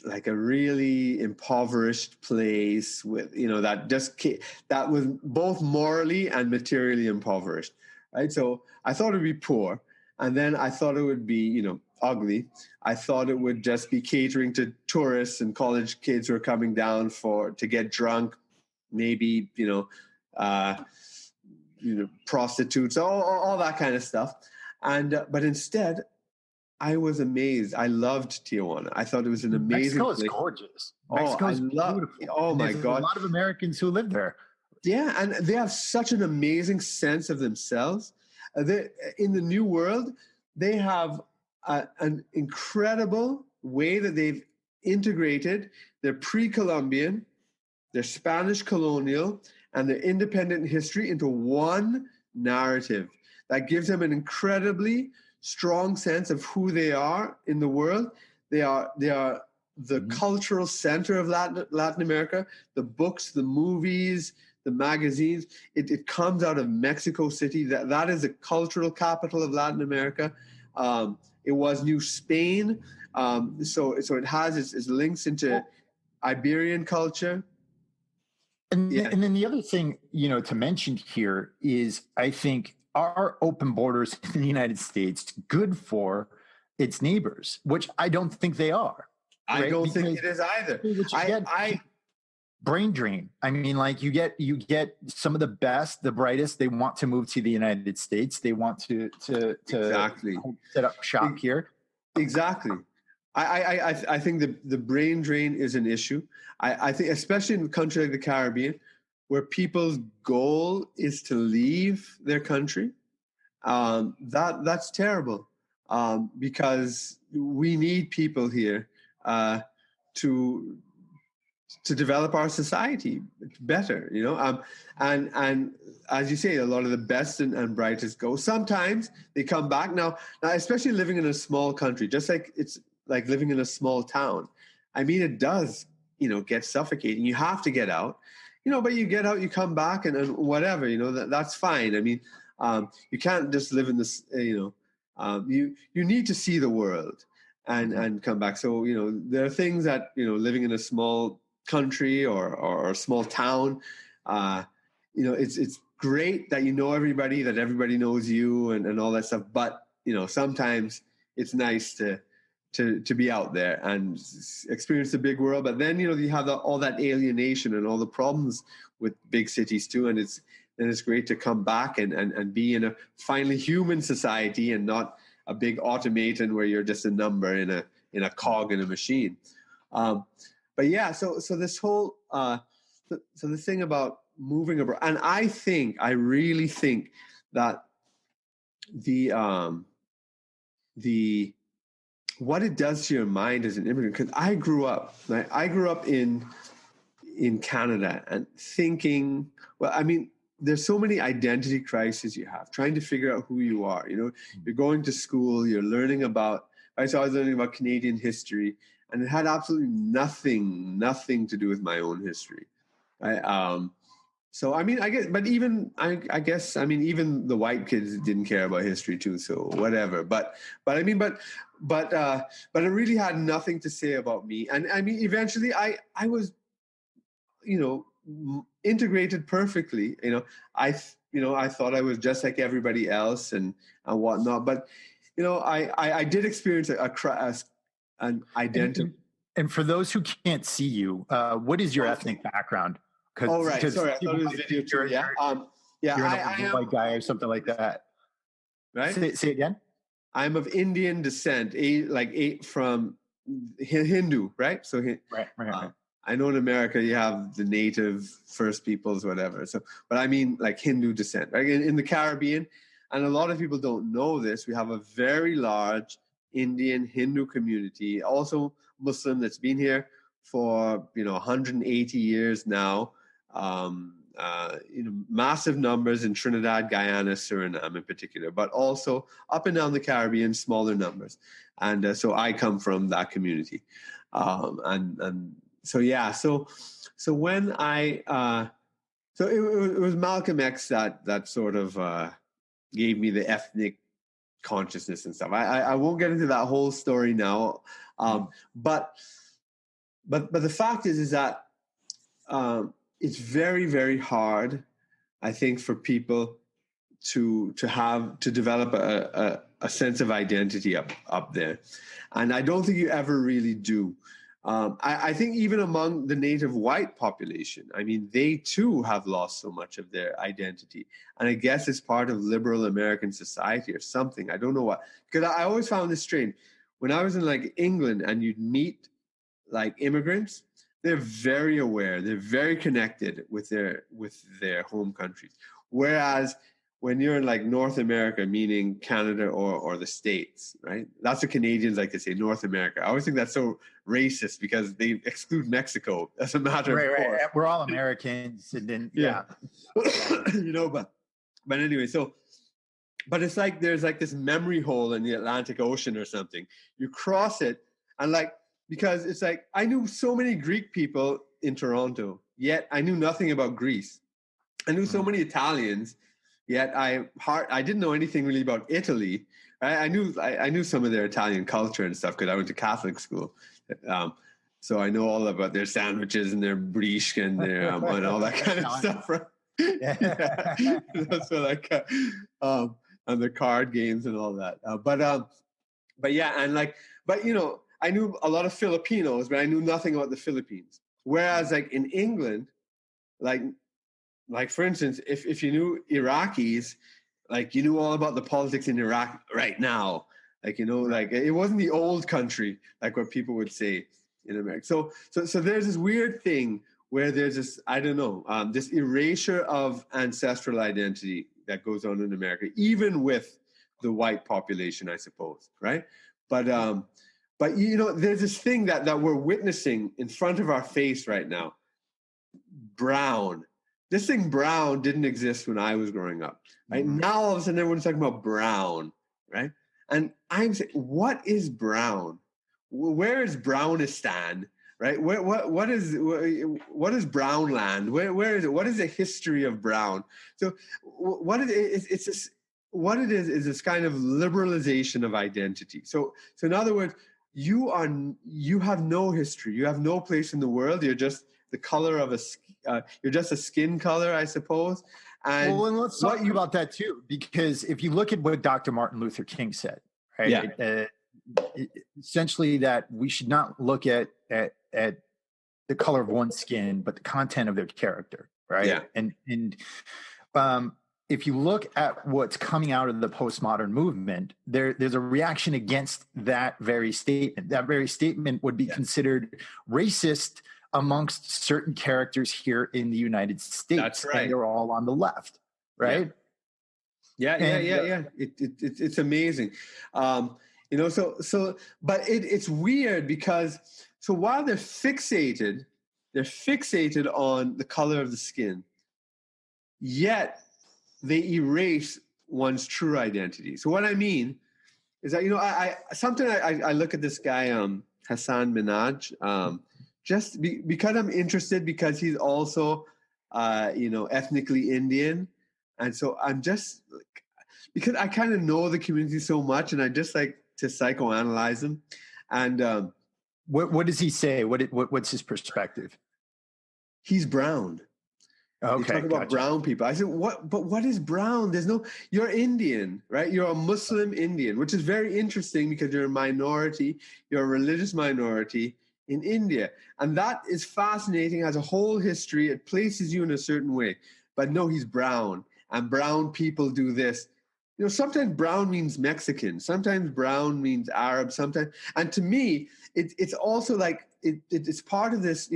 Like a really impoverished place with, that was both morally and materially impoverished, right? So I thought it would be poor. And then I thought it would be, ugly. I thought it would just be catering to tourists and college kids who are coming down to get drunk, maybe, prostitutes, all that kind of stuff. And, but instead, I was amazed. I loved Tijuana. I thought it was an amazing place. Mexico is gorgeous. Mexico is beautiful. Oh my God. A lot of Americans who live there. Yeah, and they have such an amazing sense of themselves. In the New World, they have an incredible way that they've integrated their pre-Columbian, their Spanish colonial, and their independent history into one narrative that gives them an incredibly strong sense of who they are in the world. They are the cultural center of Latin America. The books, the movies, the magazines. It comes out of Mexico City. That is the cultural capital of Latin America. It was New Spain. So it has its links into Iberian culture. And then the other thing, to mention here is, I think, are open borders in the United States good for its neighbors, which I don't think they are. Right? I don't think it is either. Brain drain. I mean, like you get some of the best, the brightest. They want to move to the United States. They want to exactly set up shop here. Exactly. I think the brain drain is an issue. I think, especially in a country like the Caribbean, where people's goal is to leave their country, that's terrible, because we need people here to develop our society better, and as you say, a lot of the best and brightest go. Sometimes they come back. Now, especially living in a small country, just like it's like living in a small town. I mean, it does, get suffocating. You have to get out. But you get out, you come back, and whatever, that's fine. I mean, you can't just live in this, you need to see the world and come back. So, there are things that, living in a small country or a small town, it's great that everybody, that everybody knows you and all that stuff. But, sometimes it's nice to be out there and experience the big world. But then, you have all that alienation and all the problems with big cities too. And it's great to come back and be in a finally human society and not a big automaton where you're just a number in a cog in a machine. but yeah, so this whole so this thing about moving abroad, and I really think that the what it does to your mind as an immigrant, because I grew up in Canada and thinking, well, I mean, there's so many identity crises you have, trying to figure out who you are. You know, you're going to school, you're learning about, I was learning about Canadian history, and it had absolutely nothing to do with my own history. Right? So, I mean, I guess, but even, I guess, I mean, even the white kids didn't care about history too, so whatever. But I mean, but it really had nothing to say about me. And I mean, eventually I was, you know, integrated perfectly. You know, I thought I was just like everybody else and whatnot. But, you know, I did experience an identity. And for those who can't see you, what is your ethnic background? Oh, right. Sorry, I thought it was video too. Yeah. You're a white guy or something like that. Right? Say again? I'm of Indian descent, from Hindu, right? So, right. I know in America you have the native First Peoples, whatever. So, but I mean like Hindu descent, right? In the Caribbean, and a lot of people don't know this, we have a very large Indian Hindu community, also Muslim, that's been here for 180 years now. Massive numbers in Trinidad, Guyana, Suriname in particular, but also up and down the Caribbean, smaller numbers. And so I come from that community. So when so it was Malcolm X that sort of gave me the ethnic consciousness and stuff. I won't get into that whole story now. But the fact is that it's very, very hard, I think, for people to develop a sense of identity up there. And I don't think you ever really do. I think even among the native white population, I mean, they too have lost so much of their identity. And I guess it's part of liberal American society or something. I don't know what, because I always found this strange. When I was in like England and you'd meet like immigrants, they're very aware, they're very connected with their home countries. Whereas when you're in like North America, meaning Canada or the States, right? That's what Canadians like to say, North America. I always think that's so racist because they exclude Mexico as a matter of course. Right. We're all Americans, and then but anyway, but it's like there's like this memory hole in the Atlantic Ocean or something. You cross it, and like, because it's like I knew so many Greek people in Toronto, yet I knew nothing about Greece. I knew so many Italians, yet I didn't know anything really about Italy. I knew some of their Italian culture and stuff because I went to Catholic school, so I know all about their sandwiches and their brische and their and all that kind of stuff. Right? Yeah. So like and the card games and all that. But yeah, and like, but I knew a lot of Filipinos, but I knew nothing about the Philippines. Whereas like in England, like for instance, if you knew Iraqis, like you knew all about the politics in Iraq right now. Like, like it wasn't the old country, like what people would say in America. So there's this weird thing where there's this, I don't know, this erasure of ancestral identity that goes on in America, even with the white population, I suppose, right? But there's this thing that we're witnessing in front of our face right now. Brown. This thing brown didn't exist when I was growing up. Right? Now all of a sudden everyone's talking about brown, right? And I'm saying, what is brown? Where is Brownistan? Right? What is Brownland? Where is it? What is the history of brown? So what it is, it's just, what it is this kind of liberalization of identity. So in other words, you have no history. You have no place in the world. You're just the color of you're just a skin color, I suppose. And let's talk about that too, because if you look at what Dr. Martin Luther King said, right? Yeah. Essentially that we should not look at the color of one's skin, but the content of their character, right? Yeah. And if you look at what's coming out of the postmodern movement, there's a reaction against that very statement. That very statement would be considered racist amongst certain characters here in the United States. That's right. And they're all on the left, right? Yeah. It's amazing. But it's weird because so while they're fixated on the color of the skin, yet they erase one's true identity. So what I mean is that, I look at this guy, Hassan Minhaj, because I'm interested, because he's also, ethnically Indian. And so I'm just, because I kind of know the community so much, and I just like to psychoanalyze them. And what does he say? What's his perspective? He's brown. Okay, you talk about brown people. I said, what? But what is brown? You're Indian, right? You're a Muslim Indian, which is very interesting because you're a minority. You're a religious minority in India. And that is fascinating, has a whole history. It places you in a certain way. But no, he's brown. And brown people do this. Sometimes brown means Mexican. Sometimes brown means Arab. Sometimes. And to me, it's also like, it's part of this,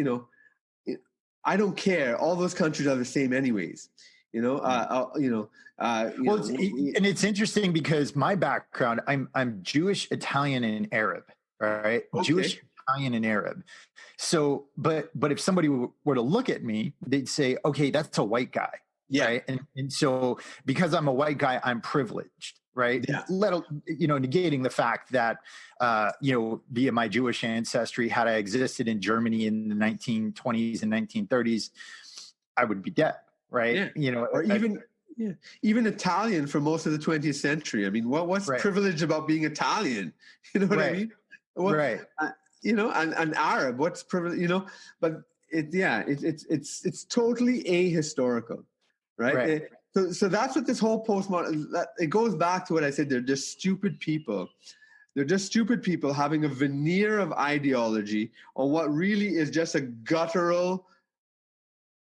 I don't care. All those countries are the same anyways. And it's interesting because my background, I'm Jewish, Italian, and Arab, right? Okay. Jewish, Italian, and Arab. So, but if somebody were to look at me, they'd say, okay, that's a white guy. Yeah. Right? And so because I'm a white guy, I'm privileged, right? Yeah. Negating the fact that, via my Jewish ancestry, had I existed in Germany in the 1920s and 1930s, I would be dead, right? Yeah. Or even Italian for most of the 20th century. I mean, what's right. privilege about being Italian? You know what I mean? Right. And Arab, what's privilege? But it's totally ahistorical. Right. So that's what this whole postmodern, it goes back to what I said. They're just stupid people. They're just stupid people having a veneer of ideology on what really is just a guttural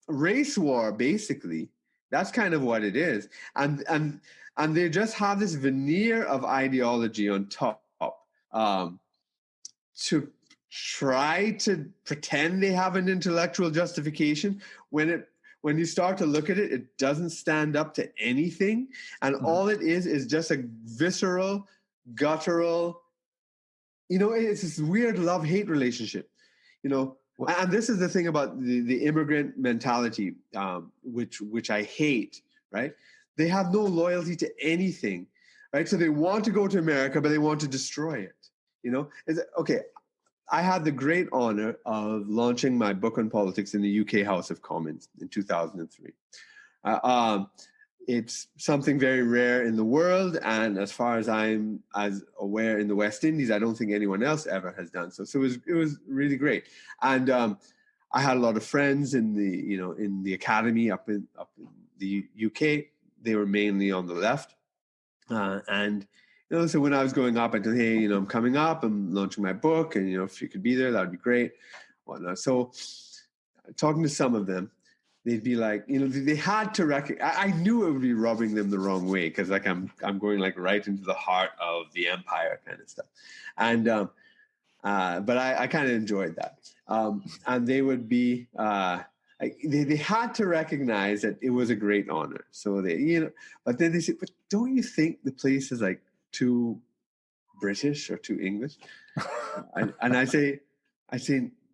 race war, basically. That's kind of what it is. And they just have this veneer of ideology on top to try to pretend they have an intellectual justification when you start to look at it, it doesn't stand up to anything. And all it is just a visceral, guttural, it's this weird love-hate relationship, And this is the thing about the immigrant mentality, which I hate, right? They have no loyalty to anything, right? So they want to go to America, but they want to destroy it, Okay, I had the great honor of launching my book on politics in the UK House of Commons in 2003. It's something very rare in the world, and as far as I'm aware in the West Indies, I don't think anyone else ever has done so. So it was really great, and I had a lot of friends in the academy up in the UK. They were mainly on the left, and. So when I was going up, I said, hey, I'm coming up, I'm launching my book, and, if you could be there, that would be great, whatnot. So talking to some of them, they'd be like, they had to recognize, I knew it would be rubbing them the wrong way, because like I'm going like right into the heart of the empire kind of stuff. And, but I kind of enjoyed that. And they would be, they had to recognize that it was a great honor. So they, but then they said, but don't you think the place is like, too British or too English? and I say,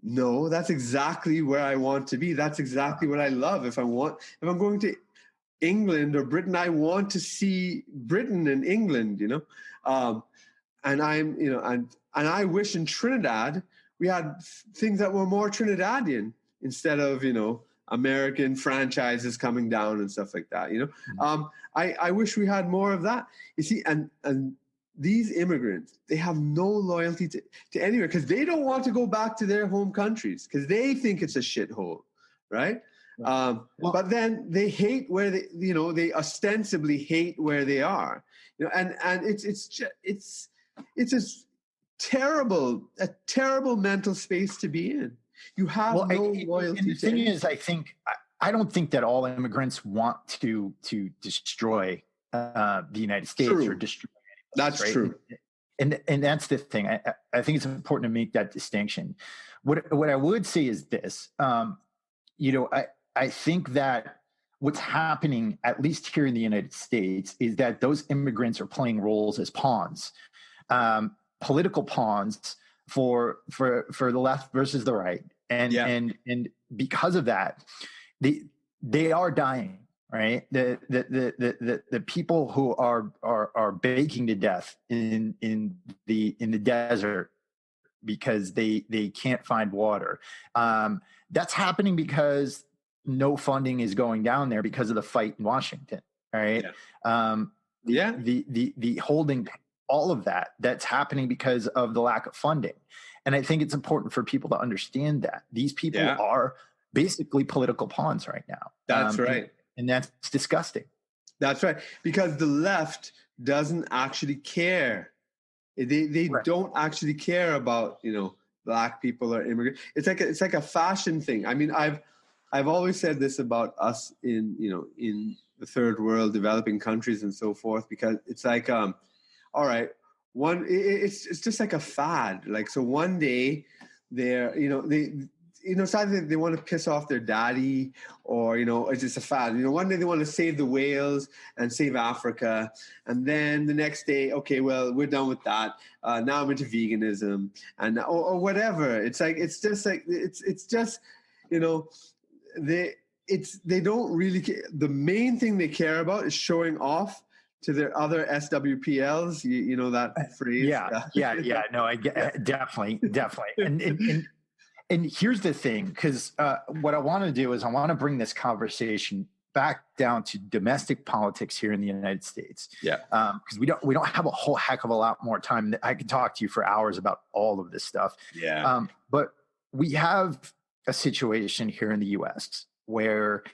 no, that's exactly where I want to be. That's exactly what I love. If I'm going to England or Britain, I want to see Britain and England, and I'm, and I wish in Trinidad we had things that were more Trinidadian instead of, American franchises coming down and stuff like that. I wish we had more of that. You see, and these immigrants, they have no loyalty to anywhere because they don't want to go back to their home countries because they think it's a shithole, right? But then they hate where they ostensibly hate where they are, and it's a terrible mental space to be in. You have no loyalty. And the thing is, I think I don't think that all immigrants want to destroy the United States or destroy. That's right? true. And that's the thing. I think it's important to make that distinction. What I would say is this. I think that what's happening, at least here in the United States, is that those immigrants are playing roles as pawns, political pawns for the left versus the right, and because of that, they are dying. Right, the people who are baking to death in the desert because they can't find water. That's happening because no funding is going down there because of the fight in Washington. Right, the holding, all of that's happening because of the lack of funding, and I think it's important for people to understand that these people are basically political pawns right now. That's right. And that's disgusting. That's right. Because the left doesn't actually care. They don't actually care about, black people or immigrants. It's like a fashion thing. I mean, I've always said this about us in the third world, developing countries and so forth, because it's like, all right, it's just like a fad. Like, so one day it's either they want to piss off their daddy or, it's just a fad. One day they want to save the whales and save Africa. And then the next day, okay, well, we're done with that. Now I'm into veganism or whatever. It's like, it's just, they don't really care. The main thing they care about is showing off to their other SWPLs. You know that phrase? Yeah. No, I get definitely. And here's the thing, because what I want to do is I want to bring this conversation back down to domestic politics here in the United States. Yeah. Because we don't have a whole heck of a lot more time. I could talk to you for hours about all of this stuff. Yeah. But we have a situation here in the U.S. where,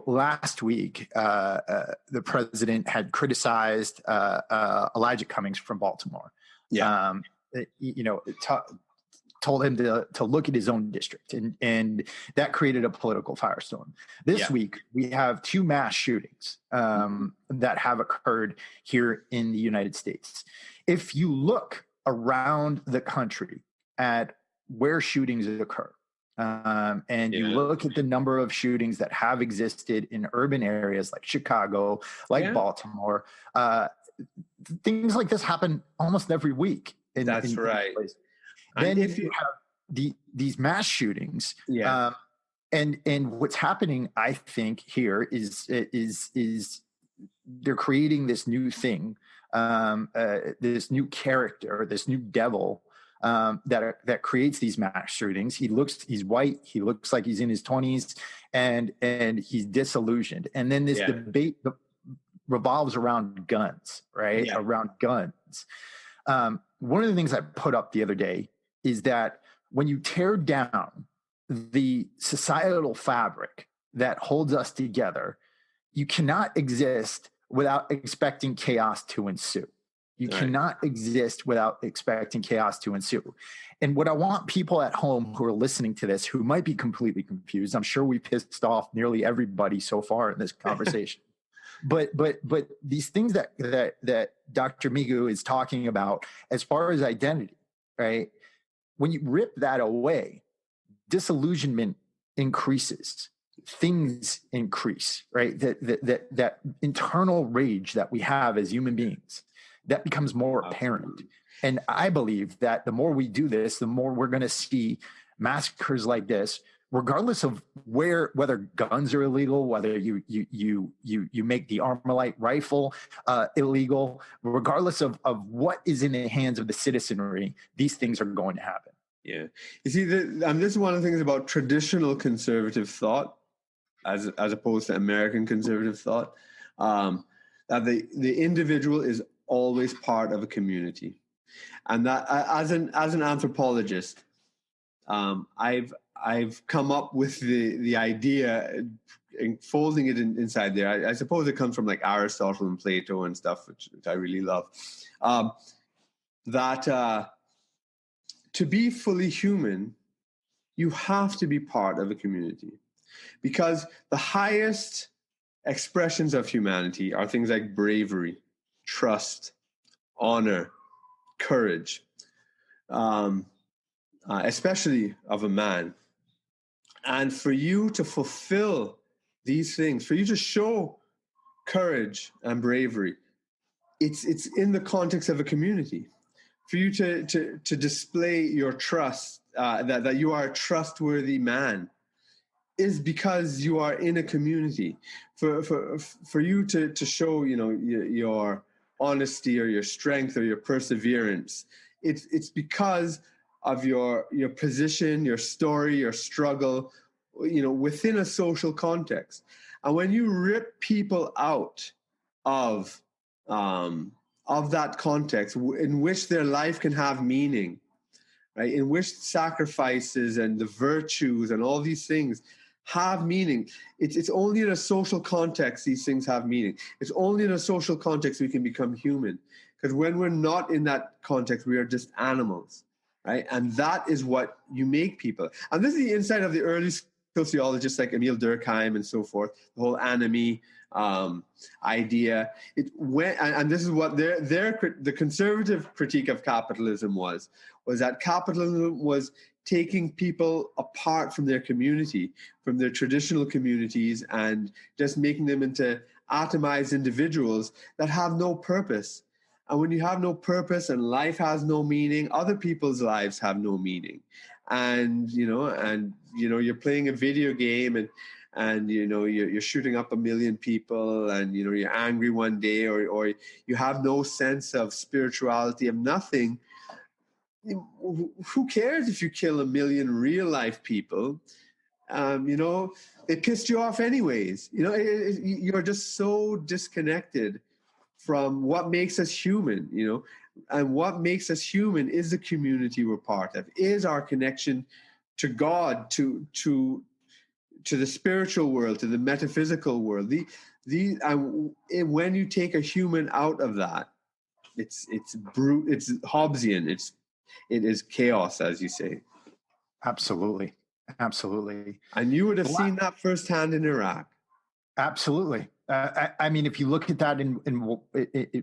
last week the president had criticized Elijah Cummings from Baltimore. Yeah. Told him to look at his own district, and that created a political firestorm. This week, we have 2 mass shootings that have occurred here in the United States. If you look around the country at where shootings occur, and you look at the number of shootings that have existed in urban areas like Chicago, like Baltimore, things like this happen almost every week. That's right. Then if you have these mass shootings, and what's happening, I think, here is they're creating this new thing, this new character, this new devil that creates these mass shootings. He's white, he looks like he's in his 20s, and he's disillusioned. And then this debate revolves around guns, right? Yeah. Around guns. One of the things I put up the other day is that when you tear down the societal fabric that holds us together, you cannot exist without expecting chaos to ensue. You cannot exist without expecting chaos to ensue. And what I want people at home who are listening to this, who might be completely confused, I'm sure we pissed off nearly everybody so far in this conversation. But these things that Dr. Migu is talking about as far as identity, right? When you rip that away, disillusionment increases, things increase, right? That internal rage that we have as human beings, that becomes more apparent. And I believe that the more we do this, the more we're going to see massacres like this, regardless of whether guns are illegal, whether you make the Armalite rifle illegal, regardless of what is in the hands of the citizenry, these things are going to happen. Yeah. You see, this is one of the things about traditional conservative thought, as opposed to American conservative thought, that the individual is always part of a community. And that as an anthropologist, I've come up with the idea and folding it inside there. I suppose it comes from like Aristotle and Plato and stuff, which I really love. That to be fully human, you have to be part of a community. because the highest expressions of humanity are things like bravery, trust, honor, courage, especially of a man. And for you to fulfill these things, for you to show courage and bravery, it's in the context of a community. For you to display your trust, that you are a trustworthy man, is because you are in a community. For you to show, your honesty or your strength or your perseverance, it's because of your position, your story, your struggle, within a social context. And when you rip people out of that context in which their life can have meaning, right? In which sacrifices and the virtues and all these things have meaning. It's only in a social context these things have meaning. It's only in a social context we can become human. Because when we're not in that context, we are just animals, right? And that is what you make people. And this is the insight of the early sociologists like Emile Durkheim and so forth, the whole anomie idea. And this is what the conservative critique of capitalism was that capitalism was taking people apart from their community, from their traditional communities, and just making them into atomized individuals that have no purpose. And when you have no purpose and life has no meaning, other people's lives have no meaning. And you're playing a video game and you're shooting up 1 million people, and you're angry one day, or you have no sense of spirituality, of nothing. Who cares if you kill 1 million real life people? They pissed you off anyways. You're just so disconnected from what makes us human, and what makes us human is the community we're part of, is our connection to God, to the spiritual world, to the metaphysical world. When you take a human out of that, it's Hobbesian. It is chaos, as you say. Absolutely. And you would have seen that firsthand in Iraq. Absolutely. I mean, if you look at that in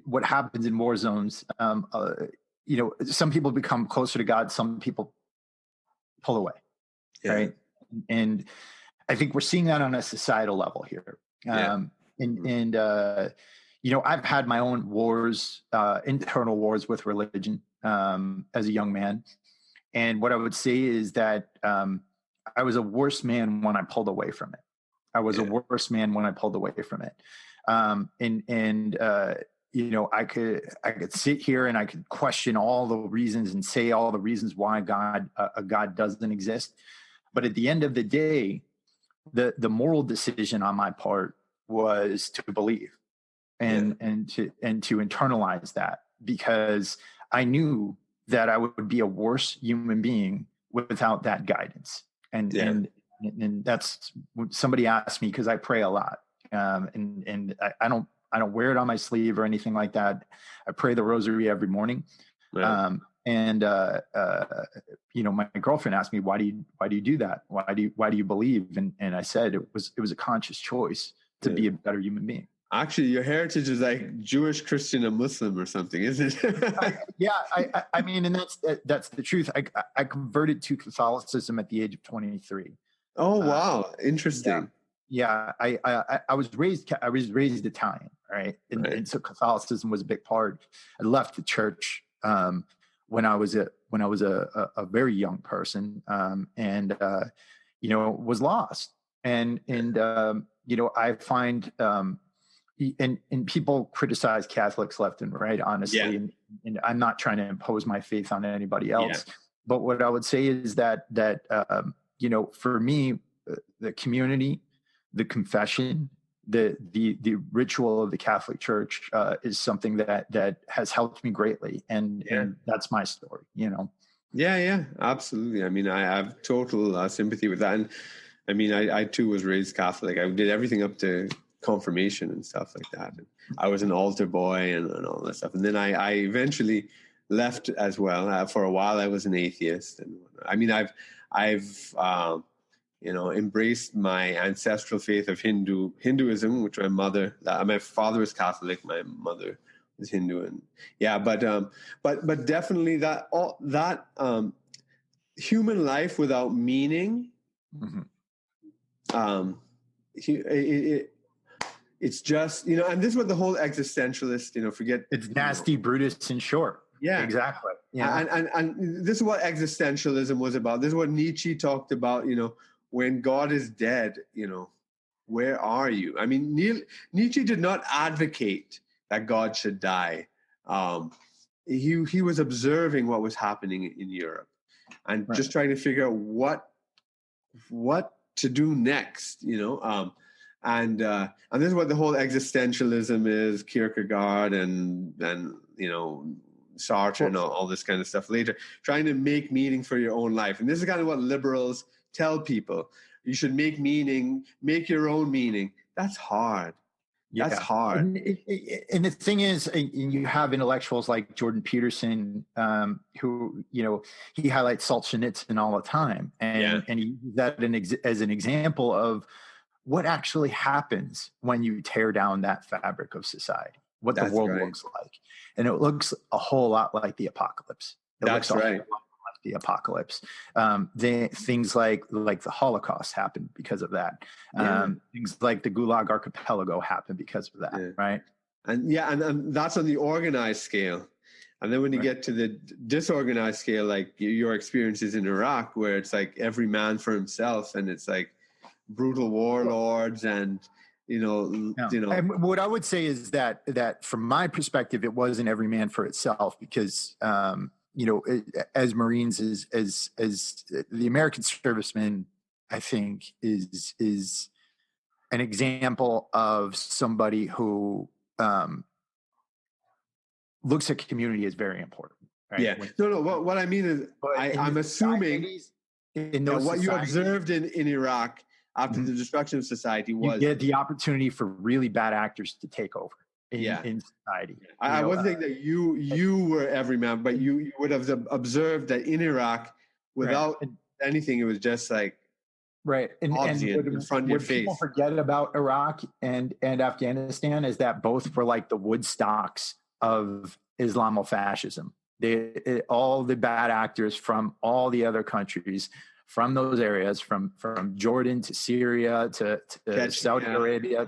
what happens in war zones, some people become closer to God, some people pull away, right? And I think we're seeing that on a societal level here. I've had my own wars, internal wars with religion as a young man. And what I would say is that I was a worse man when I pulled away from it. I was a worse man when I pulled away from it. I could sit here and I could question all the reasons and say all the reasons why God doesn't exist. But at the end of the day, the moral decision on my part was to believe and to internalize that, because I knew that I would be a worse human being without that guidance. And that's when somebody asked me, because I pray a lot, and I don't wear it on my sleeve or anything like that. I pray the rosary every morning. Right. My girlfriend asked me, why do you do that? Why do you believe? And I said it was a conscious choice to be a better human being. Actually, your heritage is like Jewish, Christian, and Muslim or something, isn't it? I mean, and that's the truth. I converted to Catholicism at the age of 23. Oh, wow. Interesting. Yeah. I was raised Italian, right? And so Catholicism was a big part. I left the church when I was a very young person, was lost. And I find, and people criticize Catholics left and right, honestly, and I'm not trying to impose my faith on anybody else. Yeah. But what I would say is that for me, the community, the confession, the ritual of the Catholic Church is something that has helped me greatly, and that's my story. Yeah, absolutely. I mean, I have total sympathy with that, and I mean, I too was raised Catholic. I did everything up to confirmation and stuff like that. And I was an altar boy and all that stuff. And then I eventually left as well. For a while, I was an atheist. And I mean, I've embraced my ancestral faith of Hinduism, which my father was Catholic, my mother was Hindu, and but definitely that human life without meaning, it's just, and this is what the whole existentialist, forget. It's nasty, Brutus, and short. Yeah, exactly. Yeah, and this is what existentialism was about. This is what Nietzsche talked about. When God is dead, where are you? I mean, Nietzsche did not advocate that God should die. He was observing what was happening in Europe, and just trying to figure out what to do next. And this is what the whole existentialism is, Kierkegaard and Sartre and all this kind of stuff later, trying to make meaning for your own life. And this is kind of what liberals tell people. You should make your own meaning. That's hard. That's hard. And the thing is, you have intellectuals like Jordan Peterson, who, he highlights Solzhenitsyn all the time. And he uses that as an example of what actually happens when you tear down that fabric of society, what the world looks like. And it looks a whole lot like the apocalypse. That's right. The apocalypse. Things like the Holocaust happened because of that. Things like the Gulag Archipelago happened because of that, right? And that's on the organized scale. And then when you get to the disorganized scale, like your experiences in Iraq, where it's like every man for himself, and it's like brutal warlords and And what I would say is that from my perspective, it wasn't every man for itself, because as Marines, as the American serviceman, I think is an example of somebody who looks at community as very important. Right? Yeah. What I mean is, I'm assuming what you observed in Iraq after the destruction of society was you get the opportunity for really bad actors to take over in society. I wasn't saying that you were every man, but you would have observed that in Iraq, without anything, it was just like and in front of your face. People forget about Iraq and Afghanistan is that both were like the Woodstocks of Islamofascism. All the bad actors from all the other countries, from those areas, from Jordan to Syria to Saudi Arabia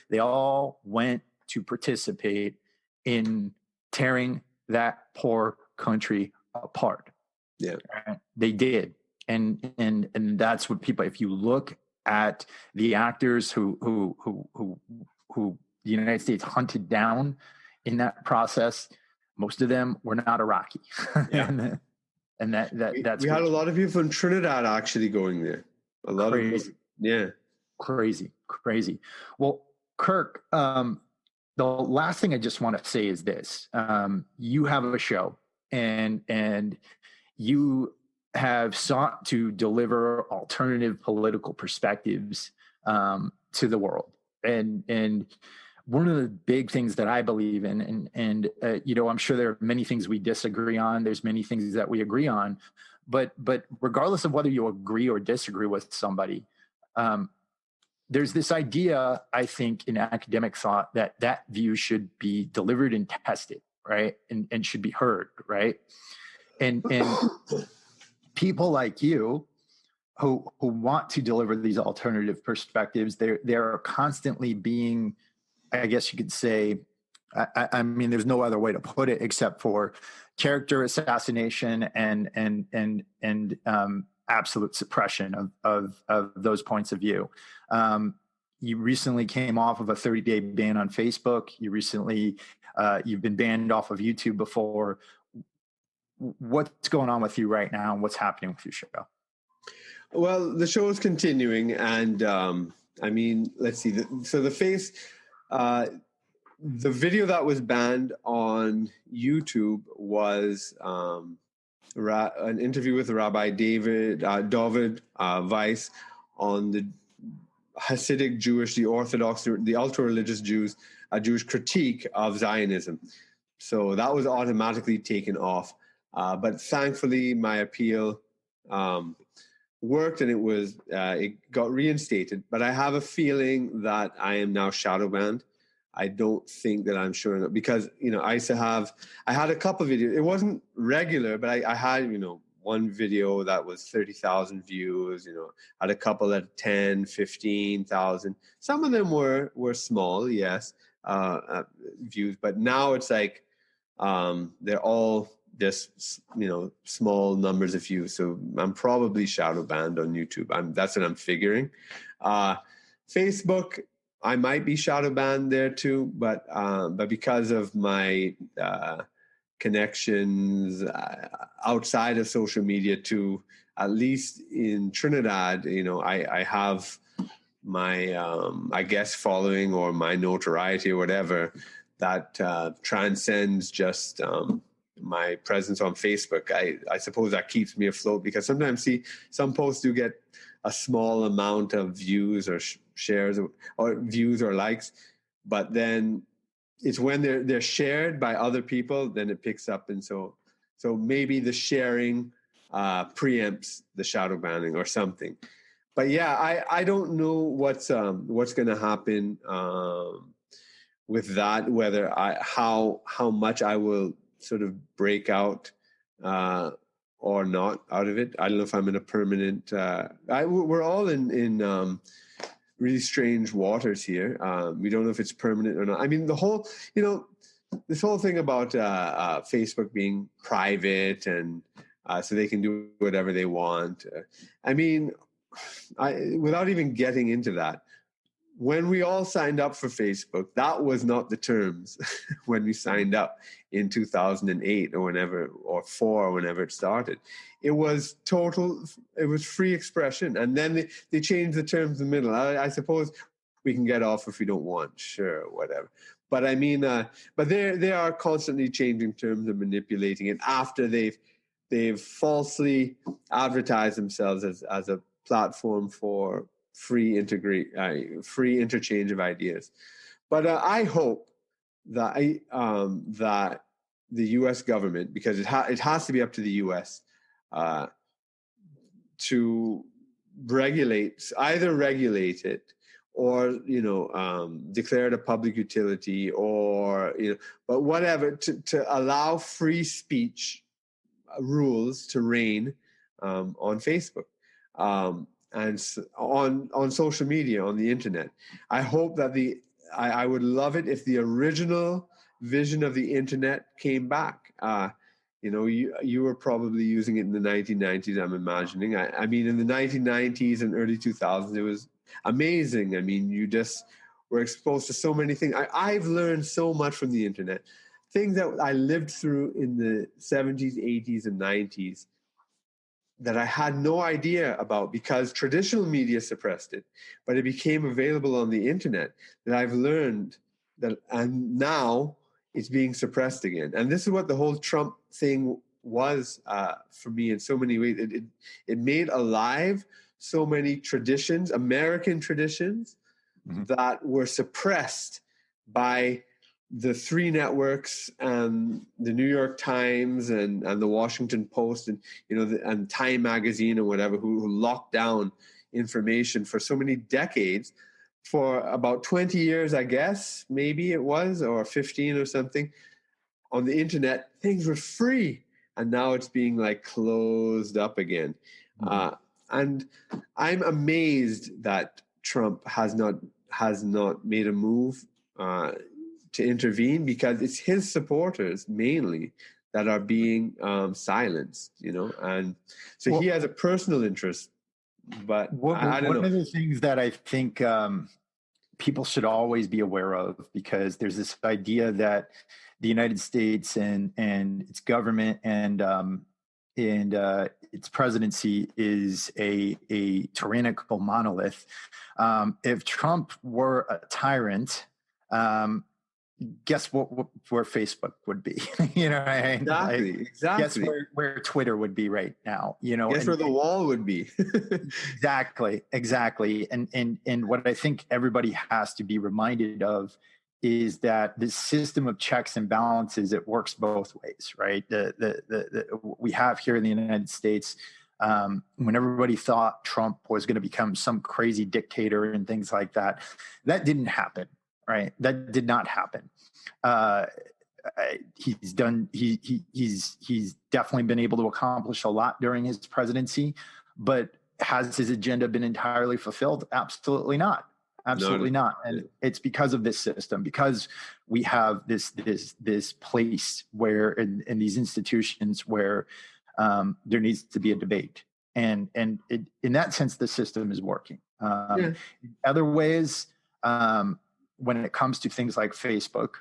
they all went to participate in tearing that poor country apart. Yeah, they did, and that's what people. If you look at the actors who the United States hunted down in that process, most of them were not Iraqi. And that's we had a lot of people from Trinidad actually going there. A lot of people, crazy. Well, Kirk, the last thing I just want to say is this: you have a show, and you have sought to deliver alternative political perspectives to the world, and one of the big things that I believe in, and I'm sure there are many things we disagree on. There's many things that we agree on, but regardless of whether you agree or disagree with somebody, there's this idea, I think, in academic thought that view should be delivered and tested, right, and should be heard, right, and people like you who want to deliver these alternative perspectives, they're constantly being, I guess you could say, I mean, there's no other way to put it except for character assassination and absolute suppression of those points of view. You recently came off of a 30-day ban on Facebook. You've been banned off of YouTube before. What's going on with you right now, and what's happening with your show? Well, the show is continuing, and I mean, let's see. The video that was banned on YouTube was an interview with Rabbi David Weiss on the Hasidic Jewish, the Orthodox, the ultra-religious Jews, a Jewish critique of Zionism. So that was automatically taken off. But thankfully, my appeal worked and it got reinstated, but I have a feeling that I am now shadow banned. I don't think that I'm showing up because, I had a couple of videos. It wasn't regular, but I had, one video that was 30,000 views, had a couple at 10, 15,000. Some of them were small, yes, views, but now it's like, they're all just, small numbers of views. So I'm probably shadow banned on YouTube. That's what I'm figuring. Facebook, I might be shadow banned there too, but because of my connections outside of social media to, at least in Trinidad, I have my, I guess, following or my notoriety or whatever that transcends just my presence on Facebook. I suppose that keeps me afloat because sometimes some posts do get a small amount of views or shares or views or likes, but then it's when they're shared by other people, then it picks up. And so maybe the sharing preempts the shadow banning or something. But yeah, I don't know what's going to happen with that, whether how much I will sort of break out or not out of it. I don't know if I'm in a permanent. We're all in really strange waters here. We don't know if it's permanent or not. I mean, the whole, this whole thing about Facebook being private and so they can do whatever they want. I mean, without even getting into that, when we all signed up for Facebook, that was not the terms when we signed up in 2008 or whenever, or 4 or whenever it started. It was free expression. And then they changed the terms in the middle. I suppose we can get off if we don't want, sure, whatever. But I mean, but they are constantly changing terms and manipulating it after they've falsely advertised themselves as a platform for free interchange of ideas. But I hope that that the U.S. government, because it has to be up to the U.S. To either regulate it or declare it a public utility, or but whatever, to allow free speech rules to reign on Facebook. And on social media, on the internet. I hope that I would love it if the original vision of the internet came back. You were probably using it in the 1990s, I'm imagining. I mean, in the 1990s and early 2000s, it was amazing. I mean, you just were exposed to so many things. I've learned so much from the internet. Things that I lived through in the 70s, 80s, and 90s that I had no idea about because traditional media suppressed it, but it became available on the internet, that I've learned that, and now it's being suppressed again. And this is what the whole Trump thing was for me in so many ways. It made alive so many traditions, American traditions, that were suppressed by the 3 networks and the New York Times and the Washington Post and and Time Magazine or whatever, who locked down information for so many decades, for about 20 years, I guess, maybe it was, or 15 or something. On the internet, things were free, and now it's being like closed up again. And I'm amazed that Trump has not made a move to intervene, because it's his supporters mainly that are being silenced, and so he has a personal interest. But I don't know. One of the things that I think people should always be aware of, because there's this idea that the United States and its government and its presidency is a tyrannical monolith. If Trump were a tyrant, guess where Facebook would be? Exactly. Guess where Twitter would be right now. Guess where the wall would be. Exactly. And what I think everybody has to be reminded of is that the system of checks and balances, it works both ways, right? We have here in the United States when everybody thought Trump was going to become some crazy dictator and things like that. That didn't happen, right? That did not happen. He's definitely been able to accomplish a lot during his presidency, but has his agenda been entirely fulfilled? Absolutely not. Absolutely not. And it's because of this system, because we have this place where in these institutions where there needs to be a debate. And in that sense, the system is working. In other ways, when it comes to things like Facebook,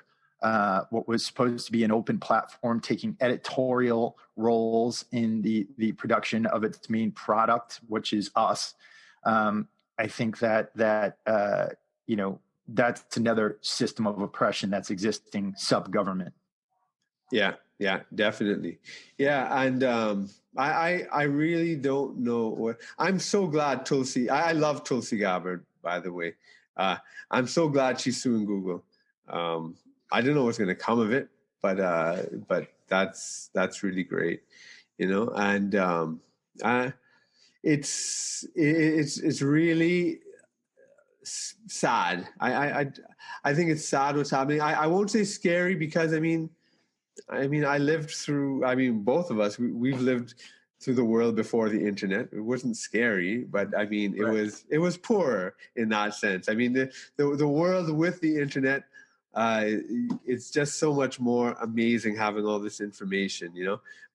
what was supposed to be an open platform, taking editorial roles in the production of its main product, which is us. I think that that's another system of oppression that's existing sub-government. Yeah, definitely. Yeah, and I really don't know what. I'm so glad Tulsi. I love Tulsi Gabbard, by the way. I'm so glad she's suing Google. I don't know what's going to come of it, but that's really great, and it's really sad. I think it's sad what's happening. I won't say scary because I mean I lived through. Both of us we've lived through the world before the internet. It wasn't scary, but it was poorer in that sense. The world with the internet. It's just so much more amazing having all this information,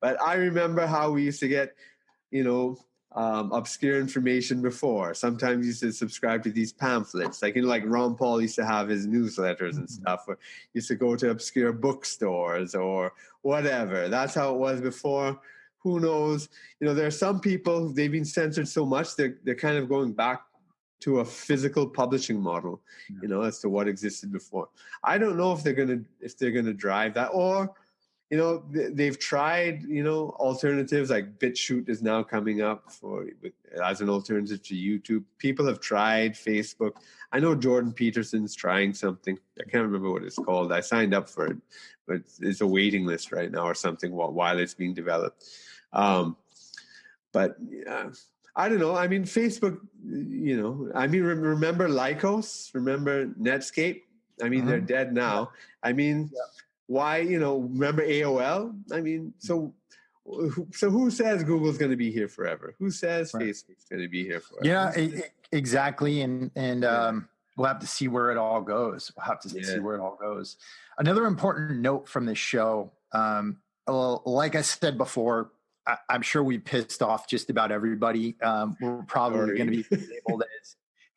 But I remember how we used to get, obscure information before. Sometimes you used to subscribe to these pamphlets, like Ron Paul used to have his newsletters and stuff, or used to go to obscure bookstores or whatever. That's how it was before. Who knows? There are some people, they've been censored so much, they're kind of going back to a physical publishing model, as to what existed before. I don't know if they're gonna drive that, or they've tried alternatives like BitChute is now coming up as an alternative to YouTube. People have tried Facebook. I know Jordan Peterson's trying something. I can't remember what it's called. I signed up for it, but it's a waiting list right now or something while it's being developed. But I don't know. Facebook, remember Lycos? Remember Netscape? They're dead now. Why, remember AOL? So who says Google's going to be here forever? Who says Facebook's going to be here forever? Yeah, exactly. And we'll have to see where it all goes. Another important note from this show, like I said before, I'm sure we pissed off just about everybody. We're probably going to be labeled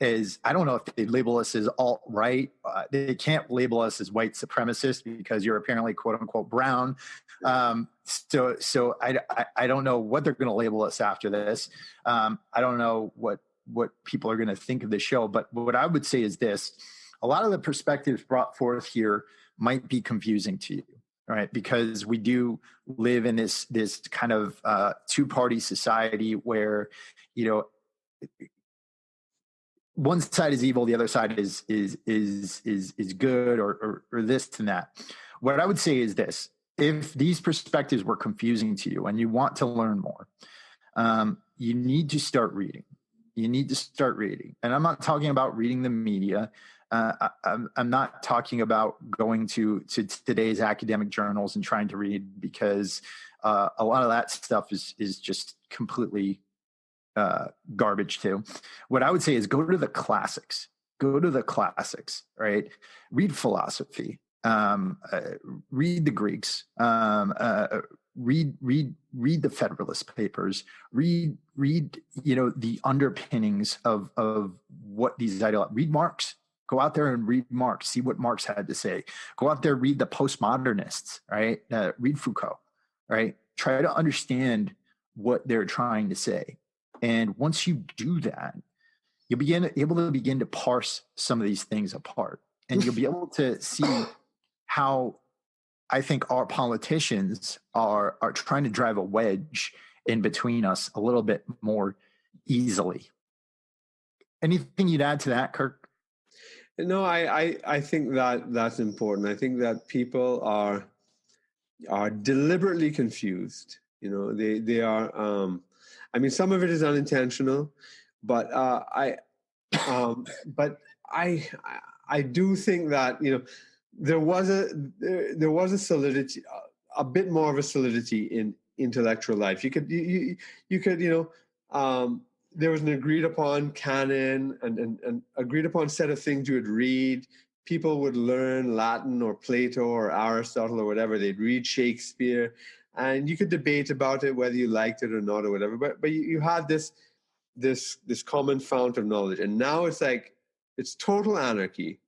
as I don't know if they label us as alt-right. They can't label us as white supremacists because you're apparently quote unquote brown. So I don't know what they're going to label us after this. I don't know what people are going to think of the show, but what I would say is this: a lot of the perspectives brought forth here might be confusing to you. Right, because we do live in this kind of two-party society where, one side is evil, the other side is good, or this and that. What I would say is this: if these perspectives were confusing to you and you want to learn more, you need to start reading. And I'm not talking about reading the media. I'm not talking about going to today's academic journals and trying to read, because a lot of that stuff is just completely garbage too. What I would say is go to the classics. Right? Read philosophy. Read the Greeks. Read the Federalist Papers. Read the underpinnings of what these ideologies. Read Marx. Go out there and read Marx. See what Marx had to say. Go out there, read the postmodernists. Right. Read Foucault. Right. Try to understand what they're trying to say. And once you do that, you'll be able to begin to parse some of these things apart, and you'll be able to see how I think our politicians are trying to drive a wedge in between us a little bit more easily. Anything you'd add to that, Kirk? No, I think that's important. I think that people are deliberately confused. They are. I mean, some of it is unintentional, but but I do think that, you know, there was a solidity, a bit more of a solidity in intellectual life. You could, there was an agreed upon canon and agreed upon set of things you would read. People would learn Latin or Plato or Aristotle or whatever. They'd read Shakespeare, and you could debate about it whether you liked it or not or whatever. But you had this common fount of knowledge, and now it's like it's total anarchy,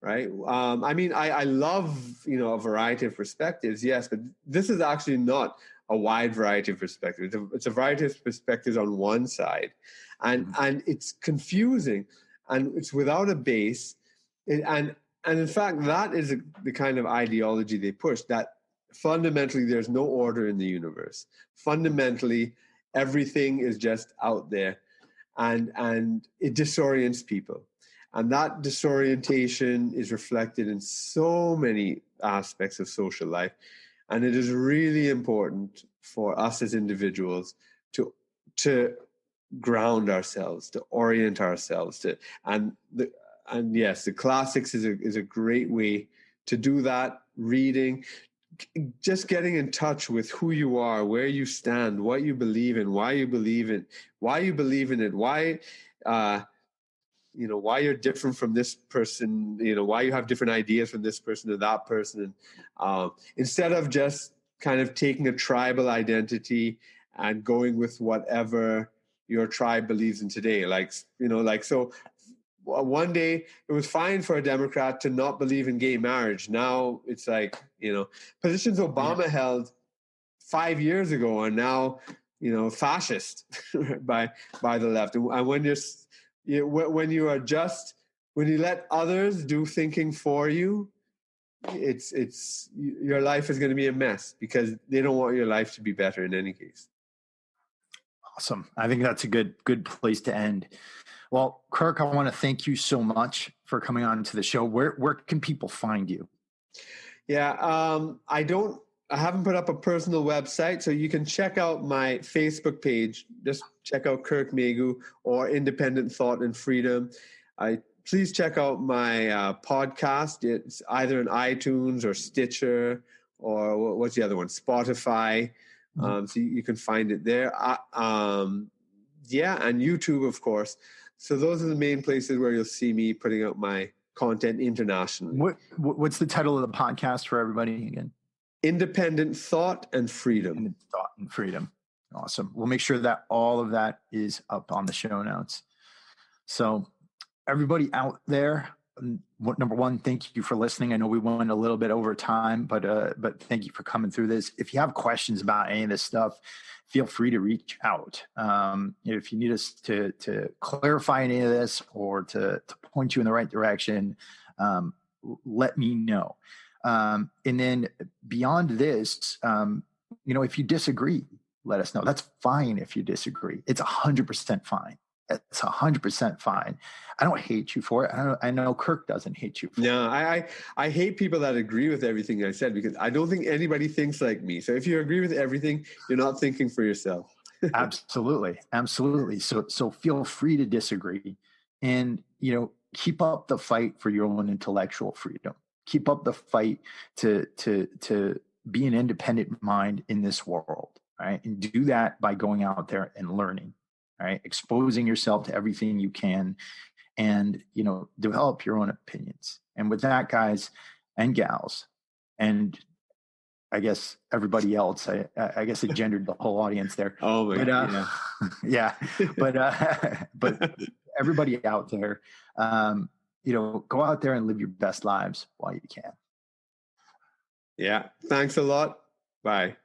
right? I mean, I love, you know, a variety of perspectives, yes, but this is actually not a wide variety of perspectives. It's a variety of perspectives on one side, and it's confusing, and it's without a base. And in fact, that is the kind of ideology they push, that fundamentally there's no order in the universe. Fundamentally, everything is just out there, and it disorients people. And that disorientation is reflected in so many aspects of social life. And it is really important for us as individuals to ground ourselves, to orient ourselves, and yes, the classics is a great way to do that. Reading, just getting in touch with who you are, where you stand, what you believe in, why you believe in it, why why you're different from this person, why you have different ideas from this person or that person. Instead of just kind of taking a tribal identity and going with whatever your tribe believes in today. So one day it was fine for a Democrat to not believe in gay marriage. Now it's like, positions Obama held 5 years ago are now, fascist by the left. And when you let others do thinking for you, it's your life is going to be a mess because they don't want your life to be better in any case. Awesome. I think that's a good place to end. Well, Kirk, I want to thank you so much for coming on to the show. Where can people find you? Yeah, I haven't put up a personal website, so you can check out my Facebook page. Just check out Kirk Megu or Independent Thought and Freedom. Please check out my podcast. It's either in iTunes or Stitcher or what's the other one? Spotify. So you can find it there. And YouTube, of course. So those are the main places where you'll see me putting out my content internationally. What's the title of the podcast for everybody again? Independent Thought and Freedom. Independent Thought and Freedom. Awesome. We'll make sure that all of that is up on the show notes. So everybody out there, number one, thank you for listening. I know we went a little bit over time, but thank you for coming through this. If you have questions about any of this stuff, feel free to reach out. If you need us to clarify any of this or to point you in the right direction, let me know. And then beyond this, if you disagree, let us know. That's fine if you disagree. It's 100% fine. It's 100% fine. I don't hate you for it. I know Kirk doesn't hate you for it. No, I hate people that agree with everything I said because I don't think anybody thinks like me. So if you agree with everything, you're not thinking for yourself. Absolutely. So feel free to disagree and, keep up the fight for your own intellectual freedom. Keep up the fight to be an independent mind in this world, right? And do that by going out there and learning. Right, exposing yourself to everything you can, and develop your own opinions. And with that, guys and gals, and I guess everybody else, I guess it gendered the whole audience there. Oh my God! Yeah, but everybody out there, go out there and live your best lives while you can. Yeah. Thanks a lot. Bye.